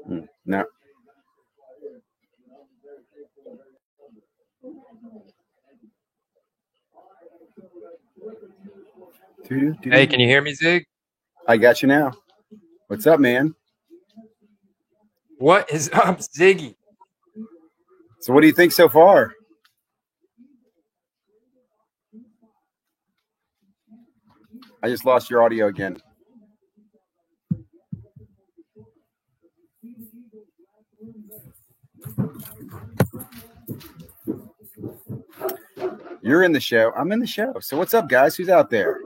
No. Hey, can you hear me, Zig? I got you now. What's up, man? What is up, Ziggy? So what do you think so far? I just lost your audio again. You're in the show. I'm in the show. So what's up, guys? Who's out there?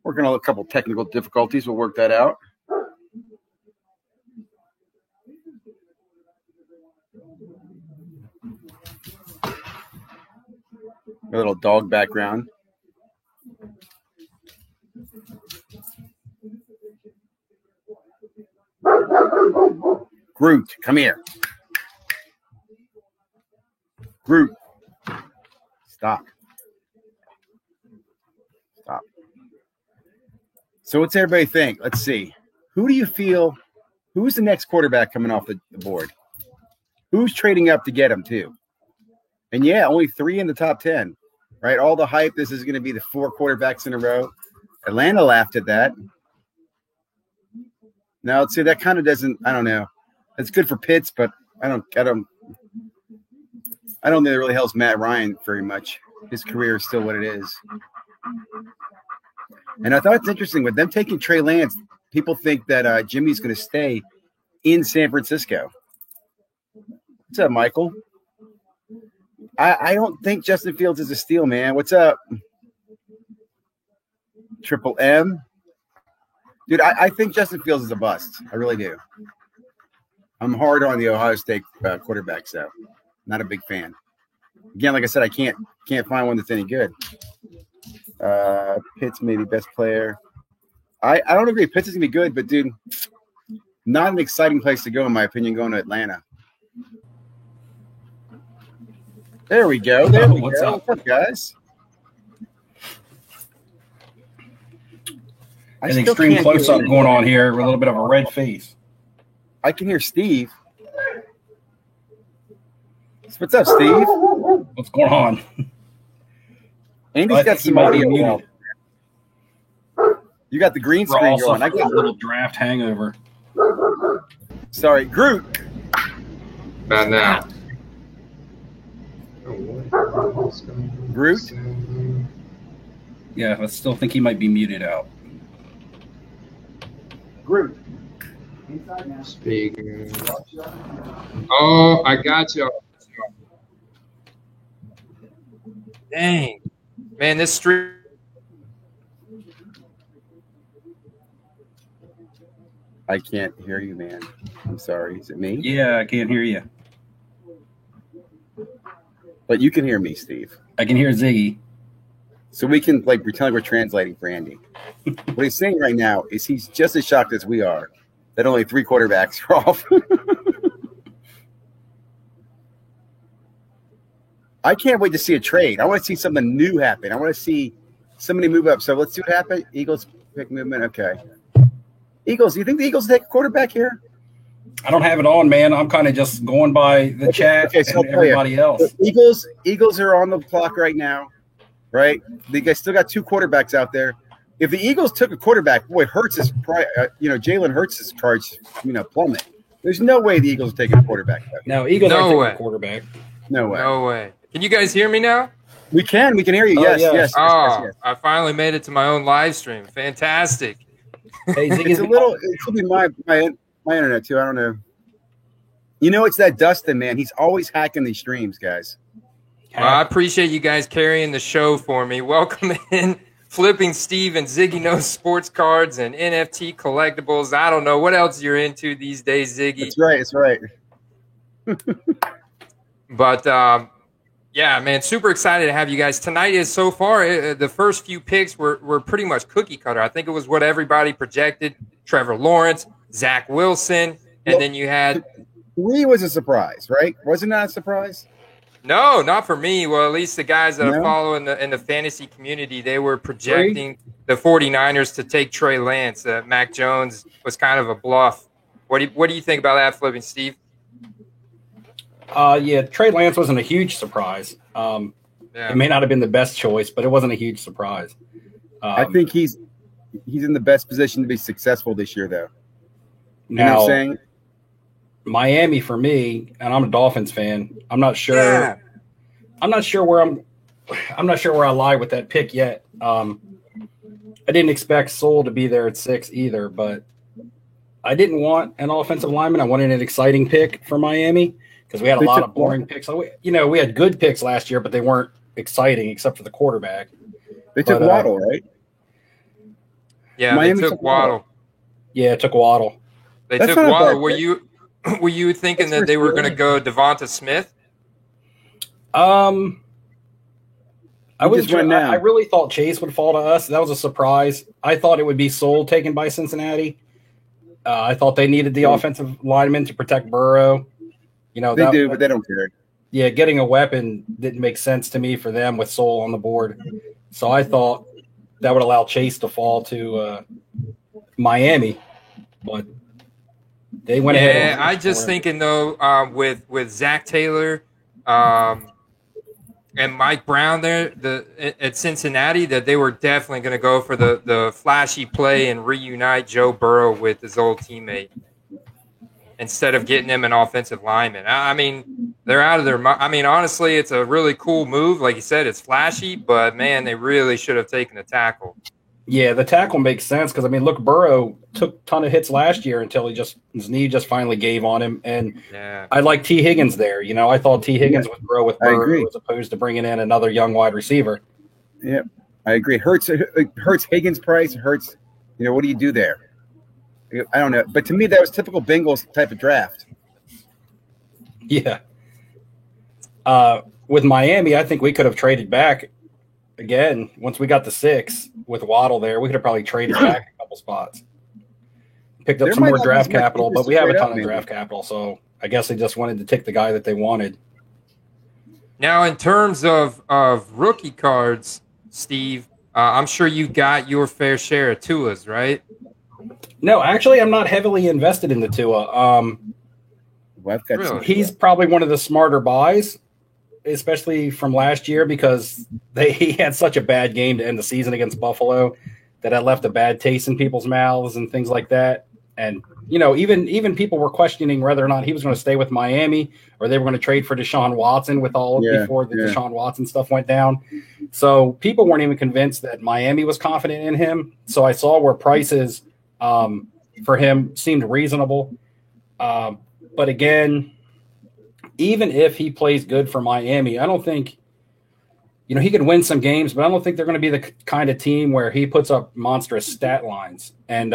Working on a couple technical difficulties. We'll work that out. A little dog background. Groot, come here. Groot. Stop. So what's everybody think? Let's see. Who do you feel, who's the next quarterback coming off the board? Who's trading up to get him too? And yeah, only 3 in the top 10, right? All the hype, this is going to be the 4 quarterbacks in a row. Atlanta laughed at that. Now, let's see, that kind of doesn't, I don't know. It's good for Pitts, but I don't think it really helps Matt Ryan very much. His career is still what it is. And I thought it's interesting with them taking Trey Lance. People think that Jimmy's going to stay in San Francisco. What's up, Michael? I don't think Justin Fields is a steal, man. What's up? Triple M. Dude, I think Justin Fields is a bust. I really do. I'm hard on the Ohio State quarterbacks, though. Not a big fan. Again, like I said, I can't find one that's any good. Pitts maybe best player. I don't agree. Pitts is going to be good, but, dude, not an exciting place to go, in my opinion, going to Atlanta. There we go. What's up, guys? An extreme close-up going on here with a little bit of a red face. I can hear Steve. What's up, Steve? What's going on? Andy's got some audio. You got the green screen going. I got a little draft hangover. Sorry, Groot. About now. Groot? Yeah, I still think he might be muted out. Groot. Speaker. Oh, I got you. Dang. Man, this stream. I can't hear you, man. I'm sorry. Is it me? Yeah, I can't hear you. But you can hear me, Steve. I can hear Ziggy. So we can pretend like we're translating for Andy. What he's saying right now is he's just as shocked as we are that only 3 quarterbacks are off. I can't wait to see a trade. I want to see something new happen. I want to see somebody move up. So let's see what happens. Eagles pick movement. Okay. Eagles, do you think the Eagles take a quarterback here? I don't have it on, man. I'm kind of just going by the chat and everybody else. Eagles are on the clock right now, right? They guys still got 2 quarterbacks out there. If the Eagles took a quarterback, boy, Jalen Hurts' cards, plummet. There's no way the Eagles are taking a quarterback. No, Eagles aren't taking a quarterback. No way. No way. Can you guys hear me now? We can hear you. Yes. I finally made it to my own live stream. Fantastic. Hey, it could be my internet too. I don't know. It's that Dustin, man. He's always hacking these streams, guys. Well, I appreciate you guys carrying the show for me. Welcome in, Flipping Steve and Ziggy Knows Sports Cards and NFT collectibles. I don't know what else you're into these days, Ziggy. That's right. But yeah, man, super excited to have you guys. Tonight is so far, the first few picks were pretty much cookie cutter. I think it was what everybody projected. Trevor Lawrence, Zach Wilson, and then you had... 3 was a surprise, right? Wasn't that a surprise? No, not for me. Well, at least the guys that I follow in the fantasy community, they were projecting the 49ers to take Trey Lance. Mac Jones was kind of a bluff. What do you think about that, Flipping Steve? Yeah, Trey Lance wasn't a huge surprise. It may not have been the best choice, but it wasn't a huge surprise. I think he's in the best position to be successful this year, though. You know Now, what I'm saying? Miami for me, and I'm a Dolphins fan. I'm not sure. Yeah. I'm not sure where I lie with that pick yet. I didn't expect Sewell to be there at 6 either, but I didn't want an offensive lineman. I wanted an exciting pick for Miami because we had a lot of boring picks. We had good picks last year, but they weren't exciting except for the quarterback. They took Waddle, right? Yeah, Miami they took Waddle. Yeah, it took Waddle. They took Waddle. Were you thinking that they were going to go Devonta Smith? I really thought Chase would fall to us. That was a surprise. I thought it would be Sewell taken by Cincinnati. I thought they needed the offensive lineman to protect Burrow. They do, but they don't care. Yeah, getting a weapon didn't make sense to me for them with Sewell on the board. So I thought that would allow Chase to fall to Miami, but they went ahead. Yeah, I just thinking though, with Zach Taylor, and Mike Brown there at Cincinnati, that they were definitely going to go for the flashy play and reunite Joe Burrow with his old teammate instead of getting him an offensive lineman. I mean, they're out of their mind. I mean, honestly, it's a really cool move. Like you said, it's flashy, but, man, they really should have taken a tackle. Yeah, the tackle makes sense because, I mean, look, Burrow took a ton of hits last year until his knee just finally gave on him. And I like T. Higgins there. I thought T. Higgins would grow with Burrow as opposed to bringing in another young wide receiver. Yeah, I agree. Hurts Higgins' price. Hurts, what do you do there? I don't know. But to me, that was typical Bengals type of draft. Yeah. With Miami, I think we could have traded back again once we got the 6 with Waddle there. We could have probably traded back a couple spots. Picked up some more draft capital, but we have a ton of draft capital, so I guess they just wanted to take the guy that they wanted. Now, in terms of rookie cards, Steve, I'm sure you got your fair share of Tua's, right? No, actually, I'm not heavily invested in the Tua. He's probably one of the smarter buys, especially from last year, because he had such a bad game to end the season against Buffalo that left a bad taste in people's mouths and things like that. And, even people were questioning whether or not he was going to stay with Miami or they were going to trade for Deshaun Watson before the Deshaun Watson stuff went down. So people weren't even convinced that Miami was confident in him. So I saw where prices for him seemed reasonable. But again, even if he plays good for Miami, I don't think, he could win some games, but I don't think they're going to be the kind of team where he puts up monstrous stat lines and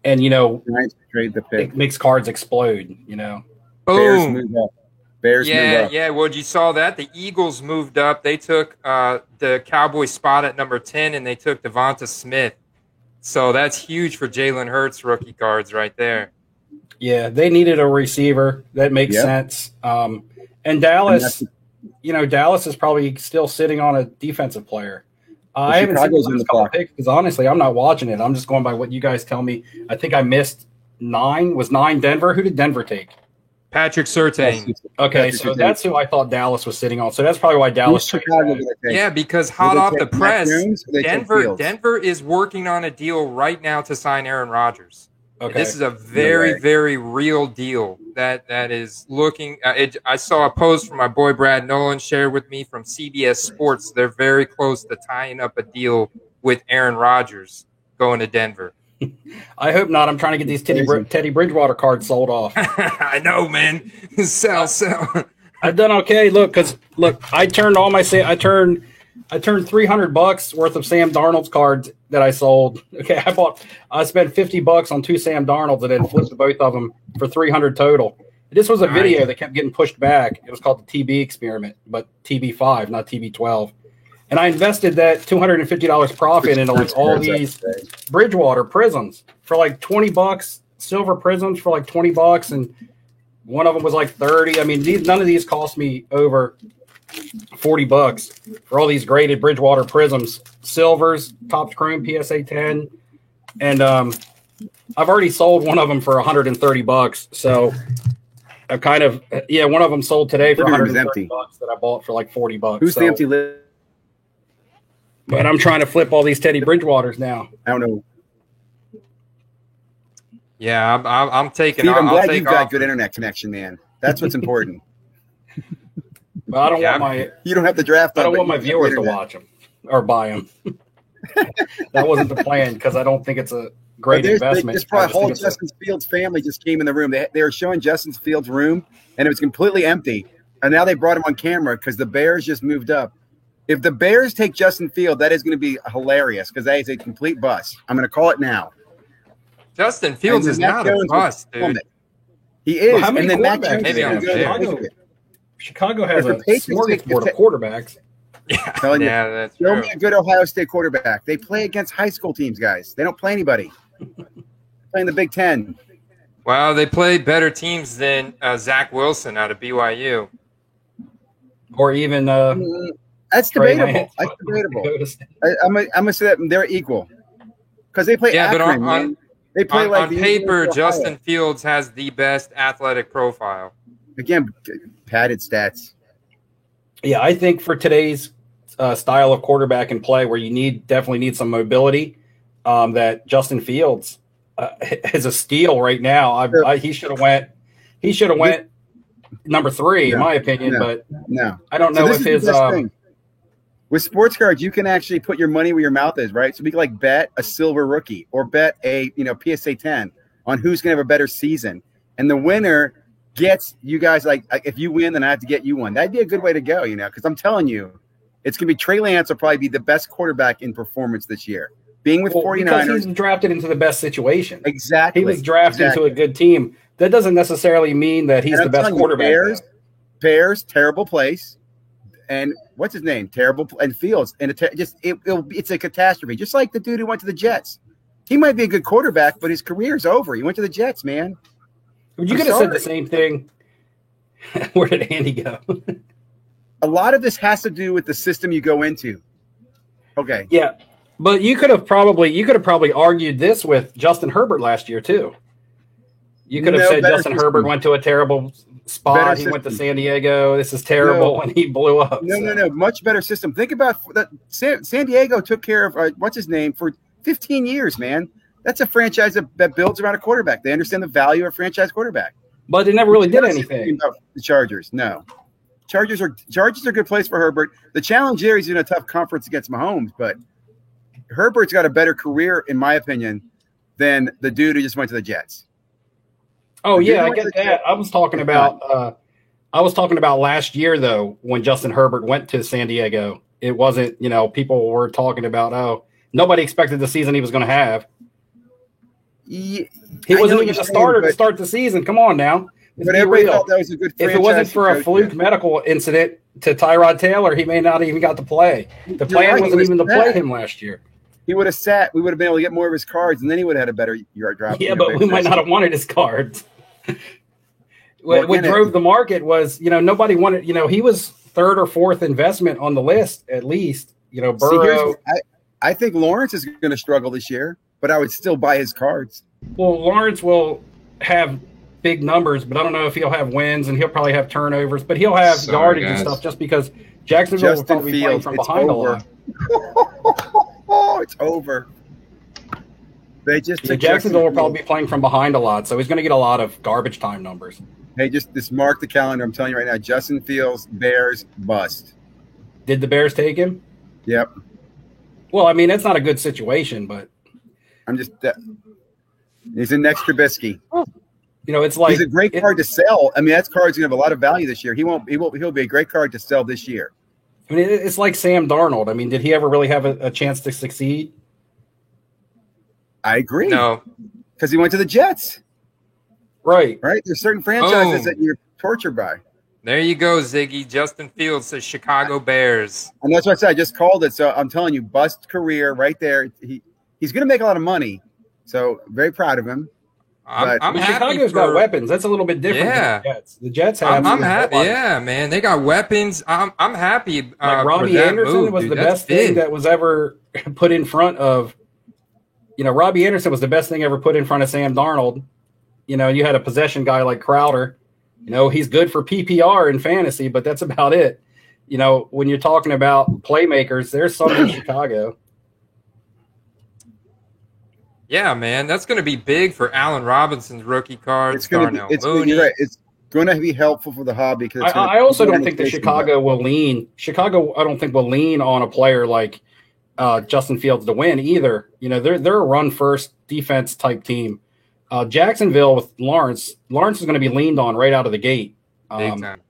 it makes cards explode, Boom. Bears move up. Yeah. Well, you saw that. The Eagles moved up. They took the Cowboys spot at number 10, and they took Devonta Smith. So that's huge for Jalen Hurts rookie cards right there. Yeah, they needed a receiver. That makes sense. And Dallas, Dallas is probably still sitting on a defensive player. I haven't seen the couple picks because honestly, I'm not watching it. I'm just going by what you guys tell me. I think I missed 9. Was 9 Denver? Who did Denver take? Patrick Surtain. Okay, so that's who I thought Dallas was sitting on. So that's probably why Dallas. Yeah, because hot off the press, Denver is working on a deal right now to sign Aaron Rodgers. Okay. This is a very, very real deal that is looking. I saw a post from my boy Brad Nolan shared with me from CBS Sports. They're very close to tying up a deal with Aaron Rodgers going to Denver. I hope not. I'm trying to get these Teddy Bridgewater cards sold off. I know, man. Sell. I've done okay. Look, I turned $300 worth of Sam Darnold's cards that I sold. Okay, I spent $50 on 2 Sam Darnolds and then flipped both of them for $300 total. This was a video that kept getting pushed back. It was called the TB experiment, but TB5, not TB12. And I invested that $250 profit into all these Bridgewater prisms for $20, silver prisms for $20, and one of them was $30. I mean, none of these cost me over $40 for all these graded Bridgewater prisms, silvers, Topps Chrome PSA 10, and I've already sold one of them for $130. So I've kind of one of them sold today for $130 that I bought for like $40. Who's the empty list? But I'm trying to flip all these Teddy Bridgewaters now. I don't know. Yeah, I'm taking. Steve, I'm glad you've got good internet connection, man. That's what's important. But I don't want my. You don't have to draft. I don't want my viewers to watch them or buy them. That wasn't the plan because I don't think it's a great investment. This probably whole Justin Fields family just came in the room. They were showing Justin Fields' room, and it was completely empty. And now they brought him on camera because the Bears just moved up. If the Bears take Justin Fields, that is going to be hilarious because that is a complete bust. I'm going to call it now. Justin Fields is not a bust, dude. He is. Well, how many quarterbacks? Maybe I'm Chicago has a smorgasbord of quarterbacks. Yeah, that's true. Show me a good Ohio State quarterback. They play against high school teams, guys. They don't play anybody. They're playing the Big Ten. Well, they play better teams than Zach Wilson out of BYU. Or even that's debatable. That's debatable. I'm gonna say that they're equal because they play. Yeah, Akron, but they play on paper, Justin Fields has the best athletic profile. Again, padded stats. Yeah, I think for today's style of quarterback and play, where you definitely need some mobility, that Justin Fields is a steal right now. He should have went. He should have went number 3, in my opinion. But I don't know if his. With sports cards, you can actually put your money where your mouth is, right? So we can like bet a silver rookie or bet a PSA 10 on who's going to have a better season, and the winner gets you guys like if you win, then I have to get you one. That'd be a good way to go, because I'm telling you, it's going to be Trey Lance will probably be the best quarterback in performance this year. Being with 49ers. Because he's drafted into the best situation. Exactly. He was drafted into a good team. That doesn't necessarily mean that he's the best quarterback. Bears, terrible place. And what's his name? Terrible. And Fields. And it's a catastrophe. Just like the dude who went to the Jets. He might be a good quarterback, but his career's over. He went to the Jets, man. You could have said the same thing. Where did Andy go? A lot of this has to do with the system you go into. Okay. Yeah. But you could have probably argued this with Justin Herbert last year too. You could have said Justin Herbert went to a terrible spot. He went to San Diego. This is terrible, and he blew up. No. Much better system. Think about that. San Diego took care of what's his name for 15 years, man. That's a franchise that builds around a quarterback. They understand the value of a franchise quarterback. But they never really did anything. The Chargers, no. Chargers are a good place for Herbert. The challenge here is in a tough conference against Mahomes, but Herbert's got a better career, in my opinion, than the dude who just went to the Jets. Oh yeah, I get that. I was talking about last year though, when Justin Herbert went to San Diego. It wasn't, people were talking about, nobody expected the season he was going to have. He wasn't even a starter to start the season. Come on now. But everybody thought that was a good franchise. If it wasn't for a fluke medical incident to Tyrod Taylor, he may not even got to play. The plan wasn't even to play him last year. He would have sat. We would have been able to get more of his cards, and then he would have had a better yard drop. Yeah, but we might not have wanted his cards. What drove the market was, nobody wanted, he was third or fourth investment on the list, at least. Burrow. I think Lawrence is going to struggle this year, but I would still buy his cards. Well, Lawrence will have big numbers, but I don't know if he'll have wins, and he'll probably have turnovers, but he'll have yardage and stuff just because Jacksonville will probably be playing from behind a lot. It's over. Jacksonville will probably be playing from behind a lot, so he's going to get a lot of garbage time numbers. Hey, just mark the calendar. I'm telling you right now, Justin Fields, Bears, bust. Did the Bears take him? Yep. Well, I mean, it's not a good situation, but I'm just he's in next Trubisky. It's like he's a great card to sell. I mean, that card's gonna have a lot of value this year. He'll be a great card to sell this year. I mean, it's like Sam Darnold. I mean, did he ever really have a chance to succeed? I agree. No, because he went to the Jets. Right. There's certain franchises that you're tortured by. There you go, Ziggy. Justin Fields says Chicago Bears. And that's what I said. I just called it. So I'm telling you, bust career right there. He's going to make a lot of money. So very proud of him. I'm happy. Chicago's got weapons. That's a little bit different than the Jets. The Jets have. I'm happy. Yeah, man. They got weapons. I'm happy. Like Robbie Anderson was the best thing that was ever put in front of Robbie Anderson was the best thing ever put in front of Sam Darnold. You had a possession guy like Crowder. He's good for PPR and fantasy, but that's about it. When you're talking about playmakers, there's some in Chicago. Yeah, man, that's going to be big for Allen Robinson's rookie card. It's going to be helpful for the hobby. I also don't think that Chicago will lean. Chicago, I don't think will lean on a player like Justin Fields to win either. They're a run first defense type team. Jacksonville with Lawrence is going to be leaned on right out of the gate. Big time.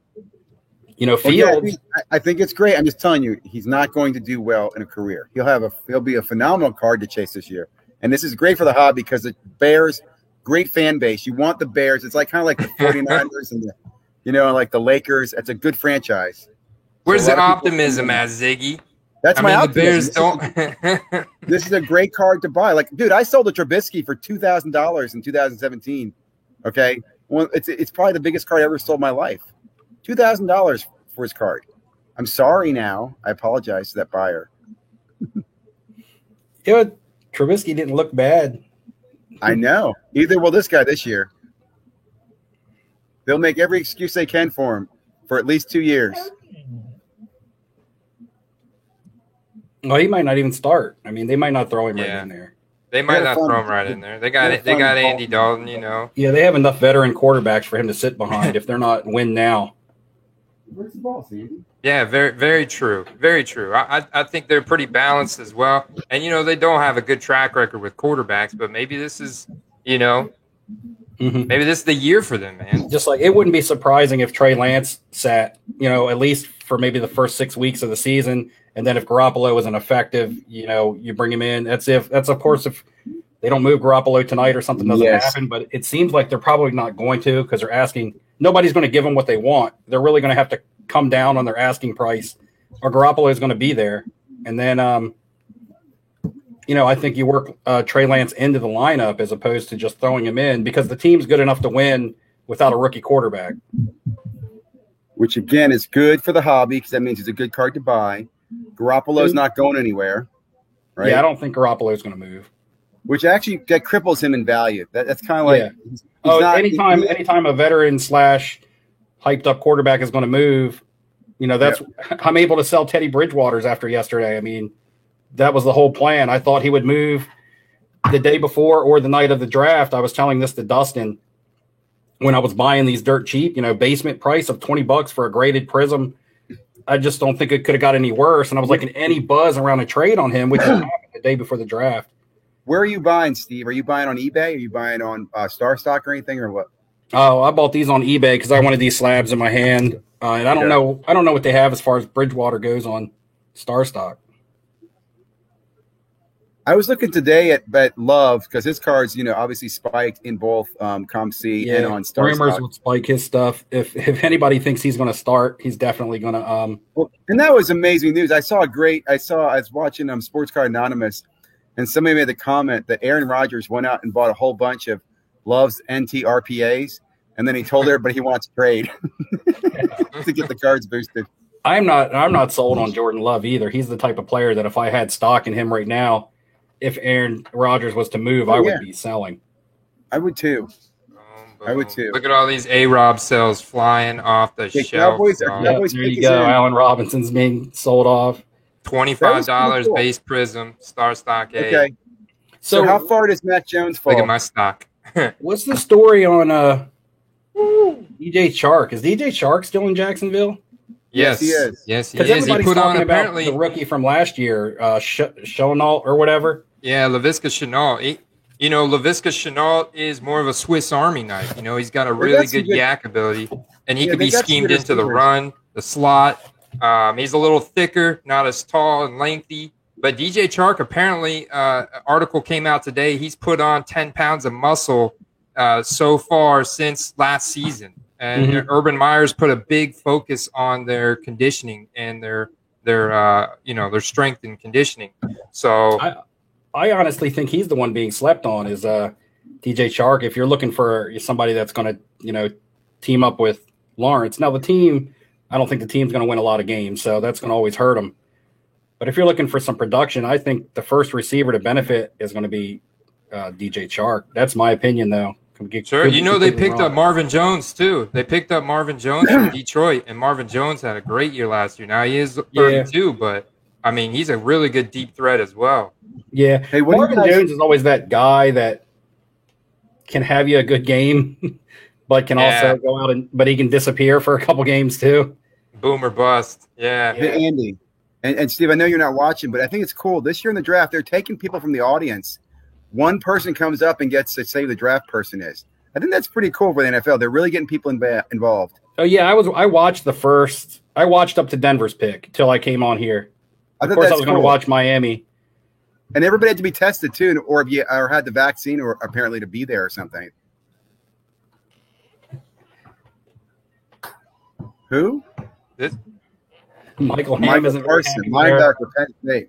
Fields. I think it's great. I'm just telling you, he's not going to do well in a career. He'll be a phenomenal card to chase this year. And this is great for the hobby because the Bears, great fan base. You want the Bears. It's kind of like the 49ers and like the Lakers. It's a good franchise. Where's the optimism at, Ziggy? That's my optimism. The Bears don't. This is a great card to buy. Dude, I sold a Trubisky for $2,000 in 2017. Okay, well, it's probably the biggest card I ever sold in my life. $2,000 for his card. I'm sorry now. I apologize to that buyer. Trubisky didn't look bad. I know. Either will this guy this year. They'll make every excuse they can for him for at least 2 years. Well, he might not even start. They might not throw him right in there. They might not throw him right in there. They got Andy Dalton, Yeah, they have enough veteran quarterbacks for him to sit behind if they're not win now. Where's the ball, Sandy? Yeah, very, very true. Very true. I think they're pretty balanced as well. And, they don't have a good track record with quarterbacks, but maybe this is, maybe this is the year for them, man. Just like it wouldn't be surprising if Trey Lance sat, at least for maybe the first 6 weeks of the season. And then if Garoppolo isn't effective, you bring him in. That's of course, if they don't move Garoppolo tonight or something doesn't happen. But it seems like they're probably not going to because they're asking. Nobody's going to give them what they want. They're really going to have to come down on their asking price or Garoppolo is going to be there. And then, I think you work Trey Lance into the lineup as opposed to just throwing him in because the team's good enough to win without a rookie quarterback. Which, again, is good for the hobby because that means it's a good card to buy. Garoppolo's not going anywhere, right? Yeah, I don't think Garoppolo's going to move. Which actually that cripples him in value. That's kind of like anytime a veteran / hyped up quarterback is going to move, I'm able to sell Teddy Bridgewater's after yesterday. That was the whole plan. I thought he would move the day before or the night of the draft. I was telling this to Dustin when I was buying these dirt cheap, basement price of $20 for a graded Prism. I just don't think it could have got any worse. And I was like, any buzz around a trade on him, which happened the day before the draft. Where are you buying, Steve? Are you buying on eBay? Are you buying on Star Stock or anything, or what? Oh, I bought these on eBay because I wanted these slabs in my hand, and I don't know what they have as far as Bridgewater goes on Star Stock. I was looking today at Love because his cards, obviously spiked in both ComC and on Star Rumors Stock. would spike his stuff. If anybody thinks he's going to start, he's definitely going to. Well, and that was amazing news. I was watching Sports Card Anonymous, and somebody made the comment that Aaron Rodgers went out and bought a whole bunch of Love's NT RPAs, and then he told everybody he wants to trade to get the cards boosted. I'm not sold on Jordan Love either. He's the type of player that if I had stock in him right now, if Aaron Rodgers was to move, I would be selling. I would too. I would too. Look at all these A-Rob sales flying off the shelf. There you go. Allen Robinson's being sold off. $25 cool. Base Prism, Star Stock A. Okay. So how far does Mac Jones fall? Look at my stock. What's the story on DJ Chark? Is DJ Chark still in Jacksonville? Yes, he is. Yes, he is. He put on apparently the rookie from last year, Shenault or whatever. Yeah, Laviska Shenault. Laviska Shenault is more of a Swiss Army knife. He's got a really good yak ability, and he can be schemed into the run, the slot. He's a little thicker, not as tall and lengthy. But DJ Chark, apparently, article came out today. He's put on 10 pounds of muscle so far since last season. And Urban Meyer's put a big focus on their conditioning and their strength and conditioning. So I honestly think he's the one being slept on is DJ Chark. If you're looking for somebody that's going to, team up with Lawrence. Now, I don't think the team's going to win a lot of games, so that's going to always hurt them. But if you're looking for some production, I think the first receiver to benefit is going to be DJ Chark. That's my opinion, though. Sure. They picked up Marvin Jones, too. They picked up Marvin Jones from Detroit, and Marvin Jones had a great year last year. Now, he is 32, but, I mean, he's a really good deep threat as well. Yeah. Hey, Marvin Jones is always that guy that can have you a good game, but can also go out but he can disappear for a couple games, too. Boom or bust. Yeah. Hey, Andy. And Steve, I know you're not watching, but I think it's cool. This year in the draft, they're taking people from the audience. One person comes up and gets to say who the draft person is. I think that's pretty cool for the NFL. They're really getting people involved. Oh yeah, I watched up to Denver's pick till I came on here. Of course, I was going to watch Miami. And everybody had to be tested too, or had the vaccine, or apparently to be there or something. Who? Michael Carson, linebacker, Penn State.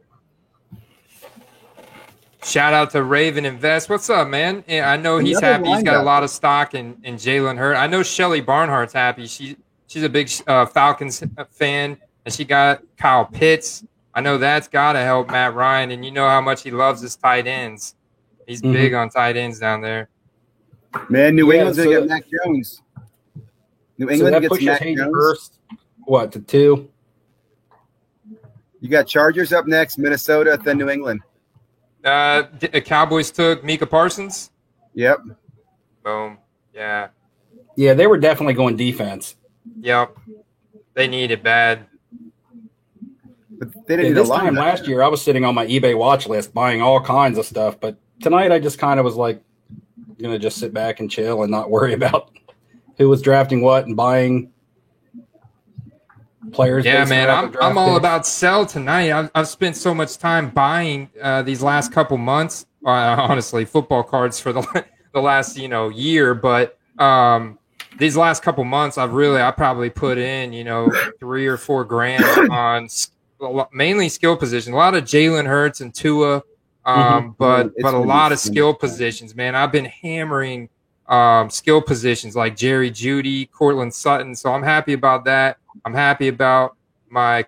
Shout out to Raven Invest. What's up, man? Yeah, I know he's happy. He's got a lot of stock in Jalen Hurts. I know Shelly Barnhart's happy. She's a big Falcons fan, and she got Kyle Pitts. I know that's got to help Matt Ryan, and you know how much he loves his tight ends. He's big on tight ends down there. Man, New England's going to get Mac Jones. New England gets Mac Jones. First, to 2? You got Chargers up next, Minnesota, then New England. Cowboys took Micah Parsons. Yep. Boom. Yeah. Yeah, they were definitely going defense. Yep. They need it bad. But they didn't this time last year, I was sitting on my eBay watch list buying all kinds of stuff. But tonight, I just kind of was like, going to just sit back and chill and not worry about who was drafting what and buying players. Yeah, man, I'm all about sell tonight. I've spent so much time buying these last couple months, honestly, football cards for the last year. But these last couple months, I probably put in $3 or $4 grand on mainly skill positions. A lot of Jalen Hurts and Tua, but a lot of skill positions. Man, I've been hammering skill positions like Jerry Jeudy, Cortland Sutton. So I'm happy about that. I'm happy about my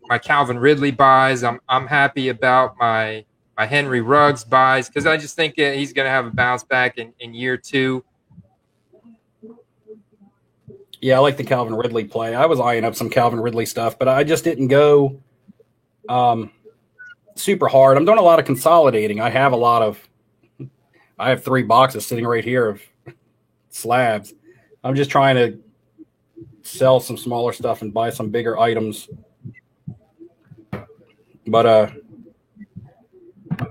my Calvin Ridley buys. I'm happy about my Henry Ruggs buys because I just think he's going to have a bounce back in year 2. Yeah, I like the Calvin Ridley play. I was eyeing up some Calvin Ridley stuff, but I just didn't go super hard. I'm doing a lot of consolidating. I have 3 boxes sitting right here of slabs. I'm just trying to sell some smaller stuff and buy some bigger items. But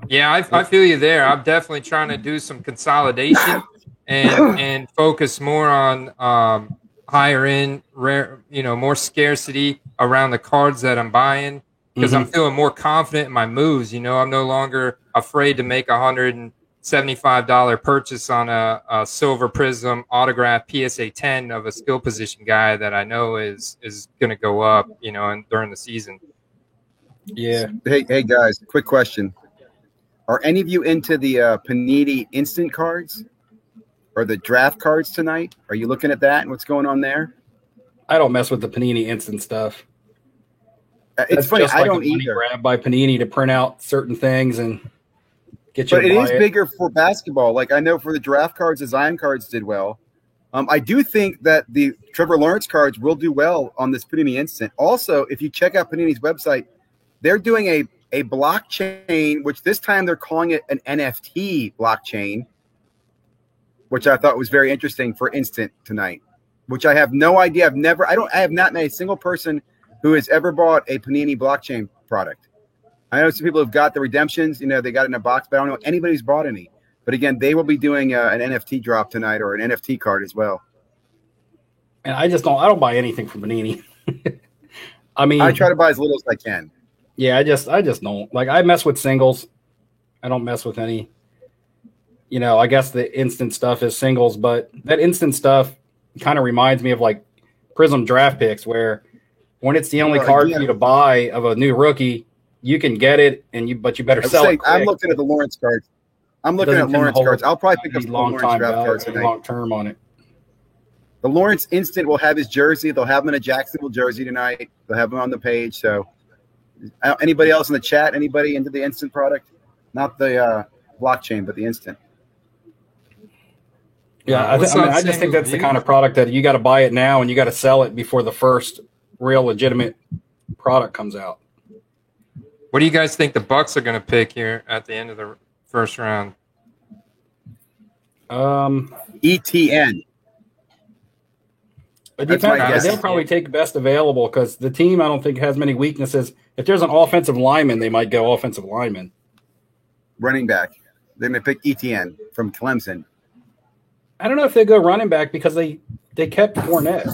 yeah, I feel you there. I'm definitely trying to do some consolidation and focus more on higher end, rare, more scarcity around the cards that I'm buying because I'm feeling more confident in my moves. I'm no longer afraid to make $175 purchase on a Silver Prism autograph PSA 10 of a skill position guy that I know is going to go up, during the season. Yeah. Hey guys, quick question. Are any of you into the Panini instant cards or the draft cards tonight? Are you looking at that and what's going on there? I don't mess with the Panini instant stuff. It's funny. I don't either. Grab by Panini to print out certain things and get you. But it is bigger for basketball. Like I know for the draft cards, the Zion cards did well. I do think that the Trevor Lawrence cards will do well on this Panini instant. Also, if you check out Panini's website, they're doing a blockchain, which this time they're calling it an NFT blockchain, which I thought was very interesting for instant tonight, which I have no idea. I have not met a single person who has ever bought a Panini blockchain product. I know some people have got the redemptions, they got it in a box, but I don't know anybody who's bought any. But again, they will be doing an NFT drop tonight or an NFT card as well. And I don't buy anything from Panini. I mean, I try to buy as little as I can. Yeah, I just don't. Like, I mess with singles. I don't mess with any. I guess the instant stuff is singles, but that instant stuff kind of reminds me of like Prism draft picks, where when it's the only card for you to buy of a new rookie, you can get it, but you better sell it quick. I'm looking at the Lawrence cards. I'm looking at Lawrence cards. I'll probably pick up some long Lawrence draft cards tonight. Long term on it. The Lawrence instant will have his jersey. They'll have him in a Jacksonville jersey tonight. They'll have him on the page. So, anybody else in the chat? Anybody into the instant product? Not the blockchain, but the instant. Yeah, I just think that's the kind of product that you got to buy it now and you got to sell it before the first real legitimate product comes out. What do you guys think the Bucks are going to pick here at the end of the first round? ETN. It depends. They'll probably take best available because the team I don't think has many weaknesses. If there's an offensive lineman, they might go offensive lineman. Running back. They're going to pick ETN from Clemson. I don't know if they go running back because they kept Fournette.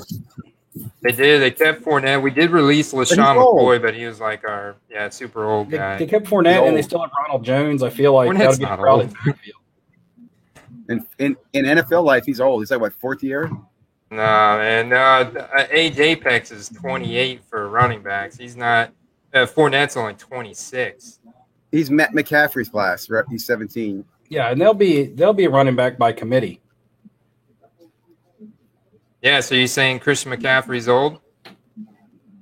They did. They kept Fournette. We did release LaShawn McCoy, but he was like our super old guy. They kept Fournette, and they still have Ronald Jones. I feel like Fournette's not old. In NFL life, he's old. He's like, what, fourth year? No, man. Age Apex is 28 for running backs. He's not. Fournette's only 26. He's Matt McCaffrey's class. Right? He's 17. Yeah, and they'll be a running back by committee. Yeah, so you're saying Christian McCaffrey's old?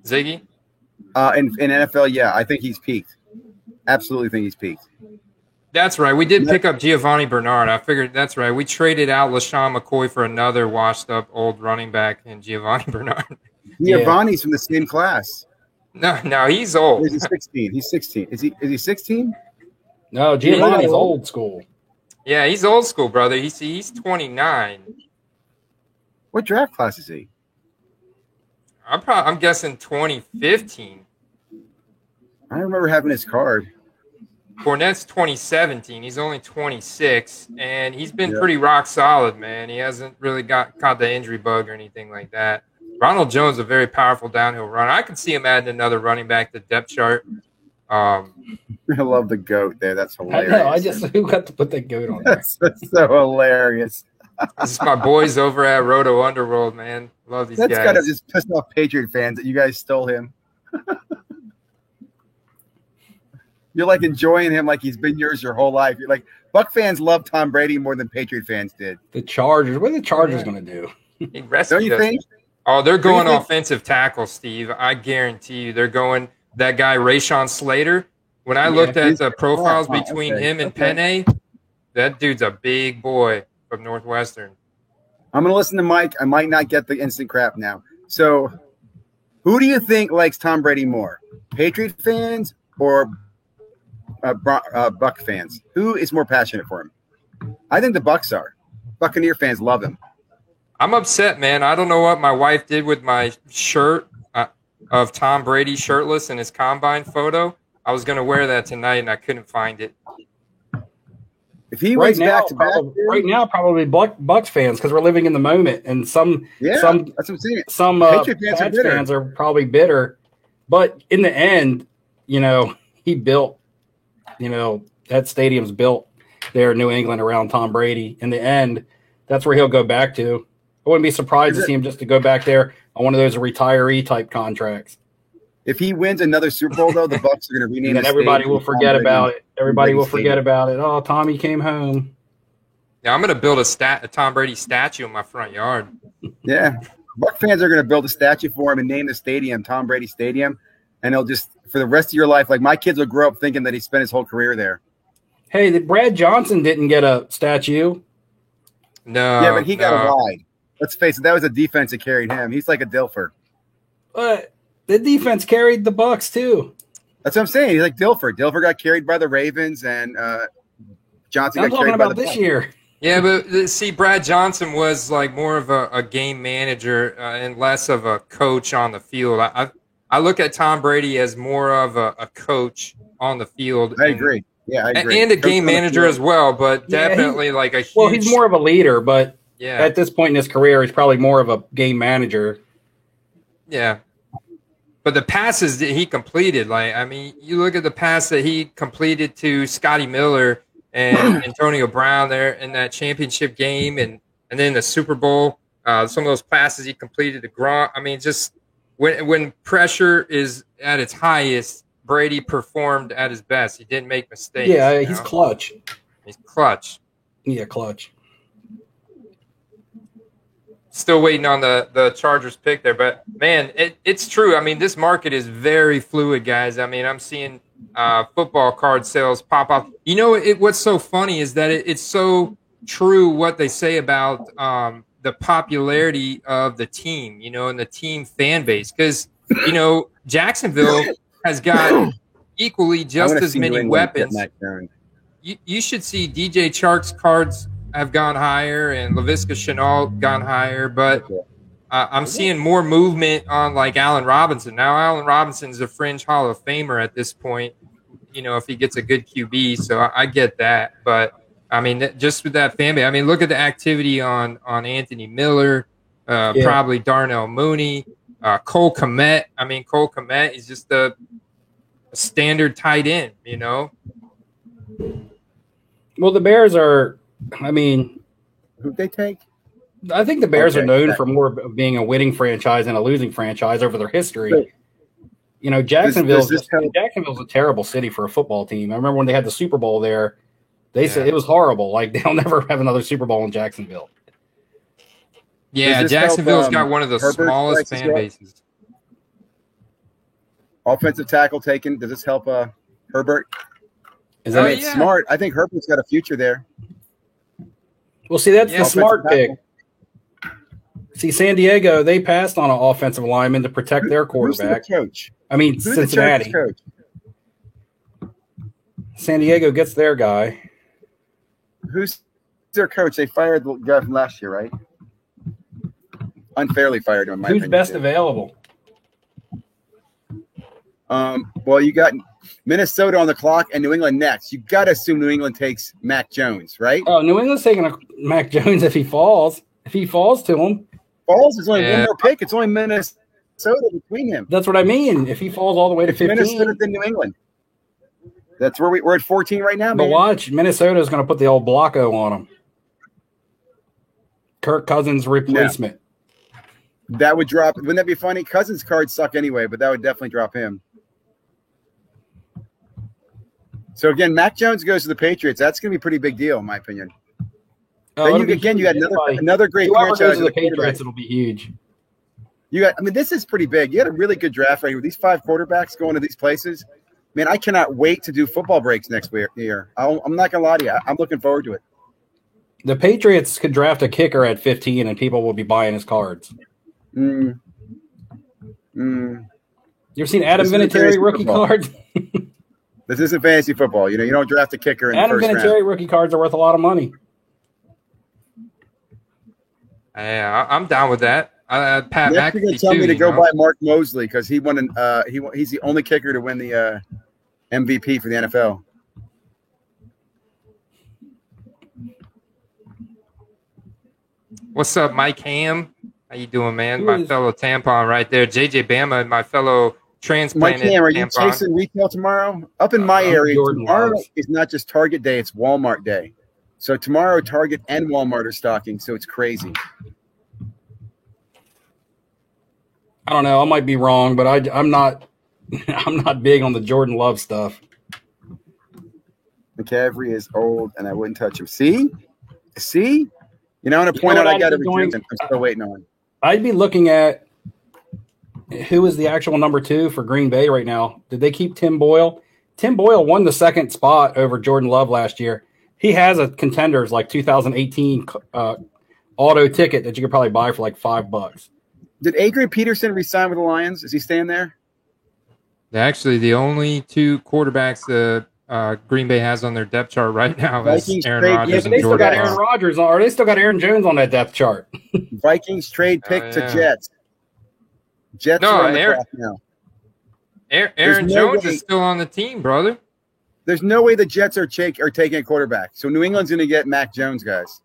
Ziggy? In NFL, yeah, I think he's peaked. Absolutely think he's peaked. That's right. We did pick up Giovanni Bernard. I figured that's right. We traded out LaShawn McCoy for another washed-up old running back in Giovanni Bernard. Giovanni's from the same class. No, he's old. He's 16. He's 16. Is he 16? No, Giovanni's old school. Yeah, he's old school, brother. He's 29. What draft class is he? I'm guessing 2015. I remember having his card. Fournette's 2017. He's only 26, and he's been pretty rock solid, man. He hasn't really caught the injury bug or anything like that. Ronald Jones is a very powerful downhill runner. I could see him adding another running back to the depth chart. I love the goat there. That's hilarious. I know. Who got to put that goat on there? That's so hilarious. This is my boys over at Roto Underworld, man. Love these guys. That's gotta just piss off Patriot fans that you guys stole him. You're like enjoying him like he's been yours your whole life. You're like, Buck fans love Tom Brady more than Patriot fans did. The Chargers. What are the Chargers going to do? Don't you think? Oh, they're going offensive tackle, Steve. I guarantee you. They're going that guy, Rashawn Slater. When I looked at the profiles between him and Penny, that dude's a big boy from Northwestern. I'm going to listen to Mike. I might not get the instant crap now. So who do you think likes Tom Brady more? Patriot fans or Buck fans? Who is more passionate for him? I think the Bucks are. Buccaneer fans love him. I'm upset, man. I don't know what my wife did with my shirt of Tom Brady shirtless in his combine photo. I was going to wear that tonight, and I couldn't find it. If he wins back to back, right now, probably Bucks fans because we're living in the moment, and some that's what I'm saying. Some Pats fans are probably bitter, but in the end, he built, that stadium's built there in New England around Tom Brady. In the end, that's where he'll go back to. I wouldn't be surprised to see him just to go back there on one of those retiree type contracts. If he wins another Super Bowl, though, the Bucks are going to rename it. And everybody will forget about it. Everybody will forget about it. Oh, Tommy came home. Yeah, I'm going to build a Tom Brady statue in my front yard. Yeah. Buck fans are going to build a statue for him and name the stadium Tom Brady Stadium. And he'll just, for the rest of your life, like my kids will grow up thinking that he spent his whole career there. Hey, Brad Johnson didn't get a statue. No. Yeah, but he got a ride. Let's face it, that was a defense that carried him. He's like a Dilfer. But the defense carried the Bucks too. That's what I'm saying. He's like Dilfer. Dilfer got carried by the Ravens, and Johnson got carried by the this year. Yeah, but see, Brad Johnson was like more of a game manager and less of a coach on the field. I look at Tom Brady as more of a coach on the field. I agree. Yeah, I agree. And a game manager as well, but definitely like a huge... Well, he's more of a leader, but at this point in his career, he's probably more of a game manager. Yeah. But the passes that he completed, you look at the pass that he completed to Scotty Miller and Antonio Brown there in that championship game and then the Super Bowl, some of those passes he completed to Gronk. I mean, just when pressure is at its highest, Brady performed at his best. He didn't make mistakes. Yeah, he's clutch. He's clutch. Yeah, clutch. Still waiting on the Chargers pick there. But, man, it's true. I mean, this market is very fluid, guys. I mean, I'm seeing football card sales pop off. You know, what's so funny is that it's so true what they say about the popularity of the team, you know, and the team fan base. Because, you know, Jacksonville has got equally just as many weapons. You should see DJ Chark's cards have gone higher and Laviska Shenault gone higher, but I'm seeing more movement on like Allen Robinson. Now, Allen Robinson's a fringe Hall of Famer at this point, you know, if he gets a good QB. So I get that. But, I mean, just with that fan base, I mean, look at the activity on Anthony Miller, probably Darnell Mooney, Cole Kmet. I mean, Cole Kmet is just a standard tight end, you know? Well, the Bears are, I mean. Who'd they take? I think the Bears are known for more of being a winning franchise than a losing franchise over their history. But, you know, Jacksonville's a terrible city for a football team. I remember when they had the Super Bowl there, they said it was horrible. Like, they'll never have another Super Bowl in Jacksonville. Yeah, Jacksonville's got one of the smallest fan bases. Offensive tackle taken. Does this help Herbert? It's smart. I think Herbert's got a future there. Well, see, that's the smart pick. See, San Diego, they passed on an offensive lineman to protect their quarterback. Who's the coach? I mean, Cincinnati. Coach? San Diego gets their guy. Who's their coach? They fired the guy from last year, right? Unfairly fired him. Who's best available? Well, you got Minnesota on the clock and New England next. You got to assume New England takes Mac Jones, right? Oh, New England's taking Mac Jones if he falls. If he falls to him. Falls is only one more pick. It's only Minnesota between him. That's what I mean. If he falls all the way to 15. Minnesota than New England. That's where we're at 14 right now, man. But watch, Minnesota's going to put the old Blocko on him. Kirk Cousins replacement. Yeah. That would drop. Wouldn't that be funny? Cousins' cards suck anyway, but that would definitely drop him. So, again, Mac Jones goes to the Patriots. That's going to be a pretty big deal, in my opinion. Then you got another great franchise. Goes to the Patriots, it'll be huge. This is pretty big. You had a really good draft right here with these 5 quarterbacks going to these places. Man, I cannot wait to do football breaks next year. I'm not going to lie to you. I'm looking forward to it. The Patriots could draft a kicker at 15 and people will be buying his cards. You ever seen Adam Vinatieri rookie cards? This isn't fantasy football. You know, you don't draft a kicker in the first round. Adam Vinatieri rookie cards are worth a lot of money. Yeah, I'm down with that. Pat McAfee going to tell me to go buy Mark Mosley because he won. He's the only kicker to win the MVP for the NFL. What's up, Mike Ham? How you doing, man? My fellow tampon right there. JJ Bama, my fellow transplanted. Mike Ham, are you chasing retail tomorrow? Up in my area, tomorrow is not just Target Day; it's Walmart Day. So tomorrow, Target and Walmart are stocking, so it's crazy. I don't know. I might be wrong, but I'm not big on the Jordan Love stuff. McCaffrey is old, and I wouldn't touch him. See? You know, I want to point out I got everything. I'm still waiting on. I'd be looking at who is the actual number 2 for Green Bay right now. Did they keep Tim Boyle? Tim Boyle won the second spot over Jordan Love last year. He has a Contenders like 2018 auto ticket that you could probably buy for like $5. Did Adrian Peterson resign with the Lions? Is he staying there? Actually, the only 2 quarterbacks Green Bay has on their depth chart right now is Aaron Rodgers and Jordan Love. They still got Aaron Rodgers, or they still got Aaron Jones on that depth chart. Vikings trade pick to Jets. Jets are on the clock now. Aaron Jones is still on the team, brother. There's no way the Jets are taking a quarterback. So New England's going to get Mac Jones, guys.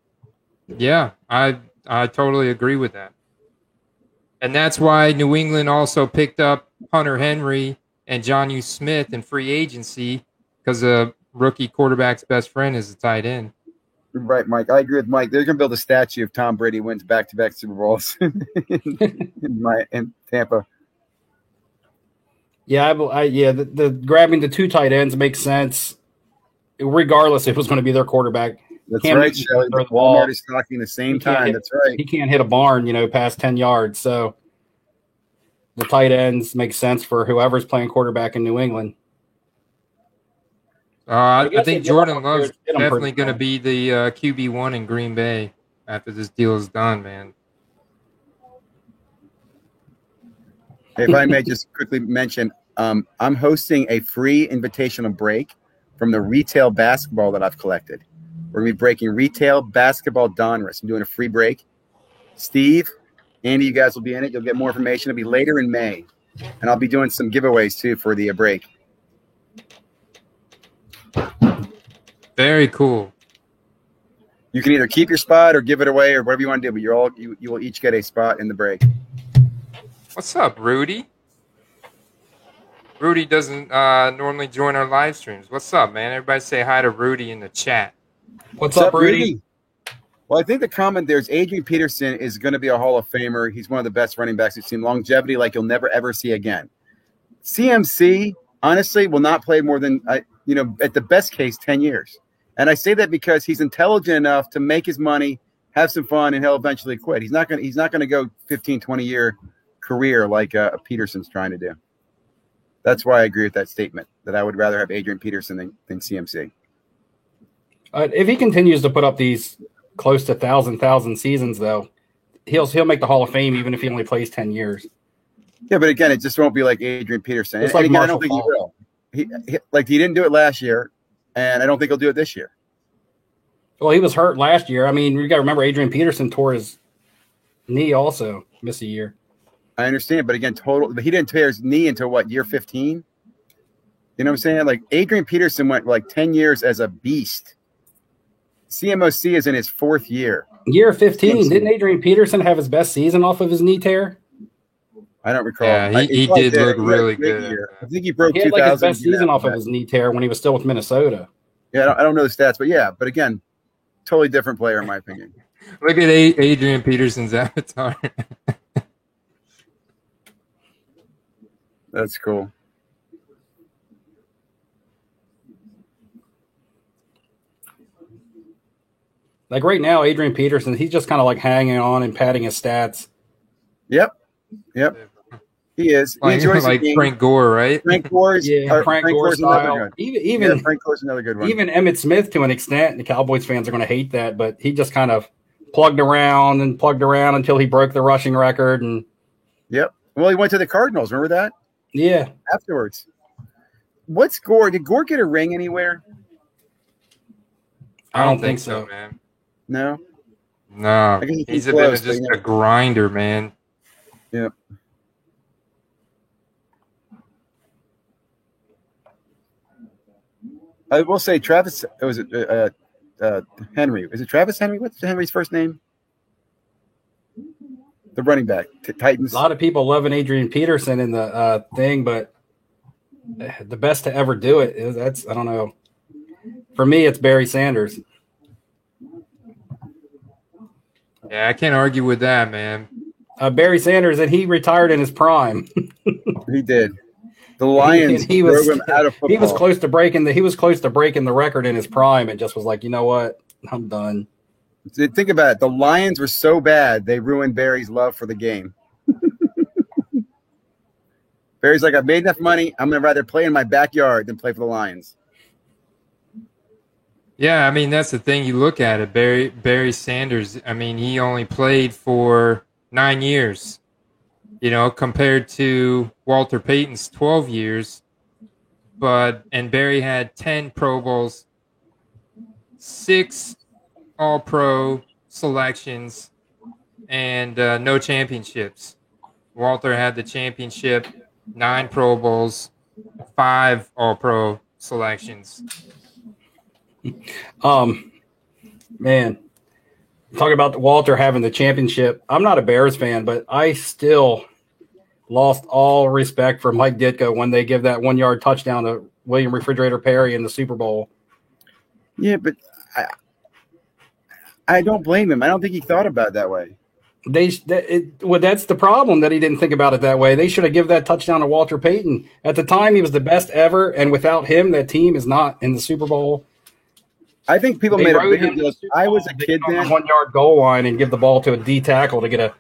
Yeah, I totally agree with that. And that's why New England also picked up Hunter Henry and Jonnu Smith in free agency because a rookie quarterback's best friend is a tight end. Right, Mike. I agree with Mike. They're going to build a statue if Tom Brady wins back-to-back Super Bowls in Tampa. Yeah, the grabbing the 2 tight ends makes sense, regardless if it was going to be their quarterback. That's right, Shelly. Walmart is stocking the same time. That's right. He can't hit a barn, past 10 yards. So the tight ends make sense for whoever's playing quarterback in New England. I think Jordan Love's definitely going to be the QB1 in Green Bay after this deal is done, man. If I may just quickly mention, I'm hosting a free invitational break from the retail basketball that I've collected. We're going to be breaking retail basketball Donruss. I'm doing a free break. Steve, Andy, you guys will be in it. You'll get more information. It'll be later in May. And I'll be doing some giveaways, too, for the break. Very cool. You can either keep your spot or give it away or whatever you want to do, but you will each get a spot in the break. What's up, Rudy? Rudy doesn't normally join our live streams. What's up, man? Everybody say hi to Rudy in the chat. What's up, Rudy? Well, I think the comment there is Adrian Peterson is going to be a Hall of Famer. He's one of the best running backs we've seen. Longevity like you'll never, ever see again. CMC, honestly, will not play more than, at the best case, 10 years. And I say that because he's intelligent enough to make his money, have some fun, and he'll eventually quit. He's not going to go 15, 20-year career like Peterson's trying to do. That's why I agree with that statement, that I would rather have Adrian Peterson than CMC. If he continues to put up these close to 1,000 seasons, though, he'll make the Hall of Fame even if he only plays 10 years. Yeah, but again, it just won't be like Adrian Peterson. It's like again, I don't think he will. He didn't do it last year, and I don't think he'll do it this year. Well, he was hurt last year. I mean, you got to remember Adrian Peterson tore his knee also, missed a year. I understand, but again, but he didn't tear his knee until what, year 15? You know what I'm saying? Like Adrian Peterson went like 10 years as a beast. CMOC is in his 4th year. Year 15. Didn't Adrian Peterson have his best season off of his knee tear? I don't recall. Yeah, he did look really good. Year. I think he broke 2,000. He had like his best season off of his knee tear when he was still with Minnesota. Yeah, I don't know the stats, but yeah. But again, totally different player in my opinion. Look at Adrian Peterson's avatar. That's cool. Like right now, Adrian Peterson, he's just kind of like hanging on and padding his stats. Yep. He is. Like Frank Gore, right? Frank Gore's Frank Gore's style. Even Frank Gore's another good one. Even Emmitt Smith, to an extent, the Cowboys fans are going to hate that, but he just kind of plugged around until he broke the rushing record. And yep. Well, he went to the Cardinals. Remember that? Yeah. Afterwards. What's Gore? Did Gore get a ring anywhere? I don't think so, man. No. He's just a grinder, man. Yep. I will say Travis. Was it Henry? Is it Travis Henry? What's Henry's first name? The running back, Titans. A lot of people loving Adrian Peterson in the thing, but the best to ever do it is I don't know. For me, it's Barry Sanders. Yeah, I can't argue with that, man. Barry Sanders, and he retired in his prime. He did. The Lions drove him out of football. He was close to breaking the record in his prime, and just was like, you know what, I'm done. Think about it. The Lions were so bad they ruined Barry's love for the game. Barry's like, I've made enough money. I'm going to rather play in my backyard than play for the Lions. Yeah, I mean, that's the thing. You look at it, Barry Sanders, I mean, he only played for 9 years, compared to Walter Payton's 12 years. And Barry had 10 Pro Bowls, 6 All-Pro selections, and no championships. Walter had the championship, 9 Pro Bowls, 5 All-Pro selections. Man, talking about Walter having the championship. I'm not a Bears fan, but I still lost all respect for Mike Ditka when they give that 1-yard touchdown to William Refrigerator Perry in the Super Bowl. Yeah, but I don't blame him. I don't think he thought about it that way. That's the problem, that he didn't think about it that way. They should have given that touchdown to Walter Payton. At the time, he was the best ever, and without him, that team is not in the Super Bowl. I think people made a bigger deal. I was a kid then. 1-yard goal line and give the ball to a D tackle to get a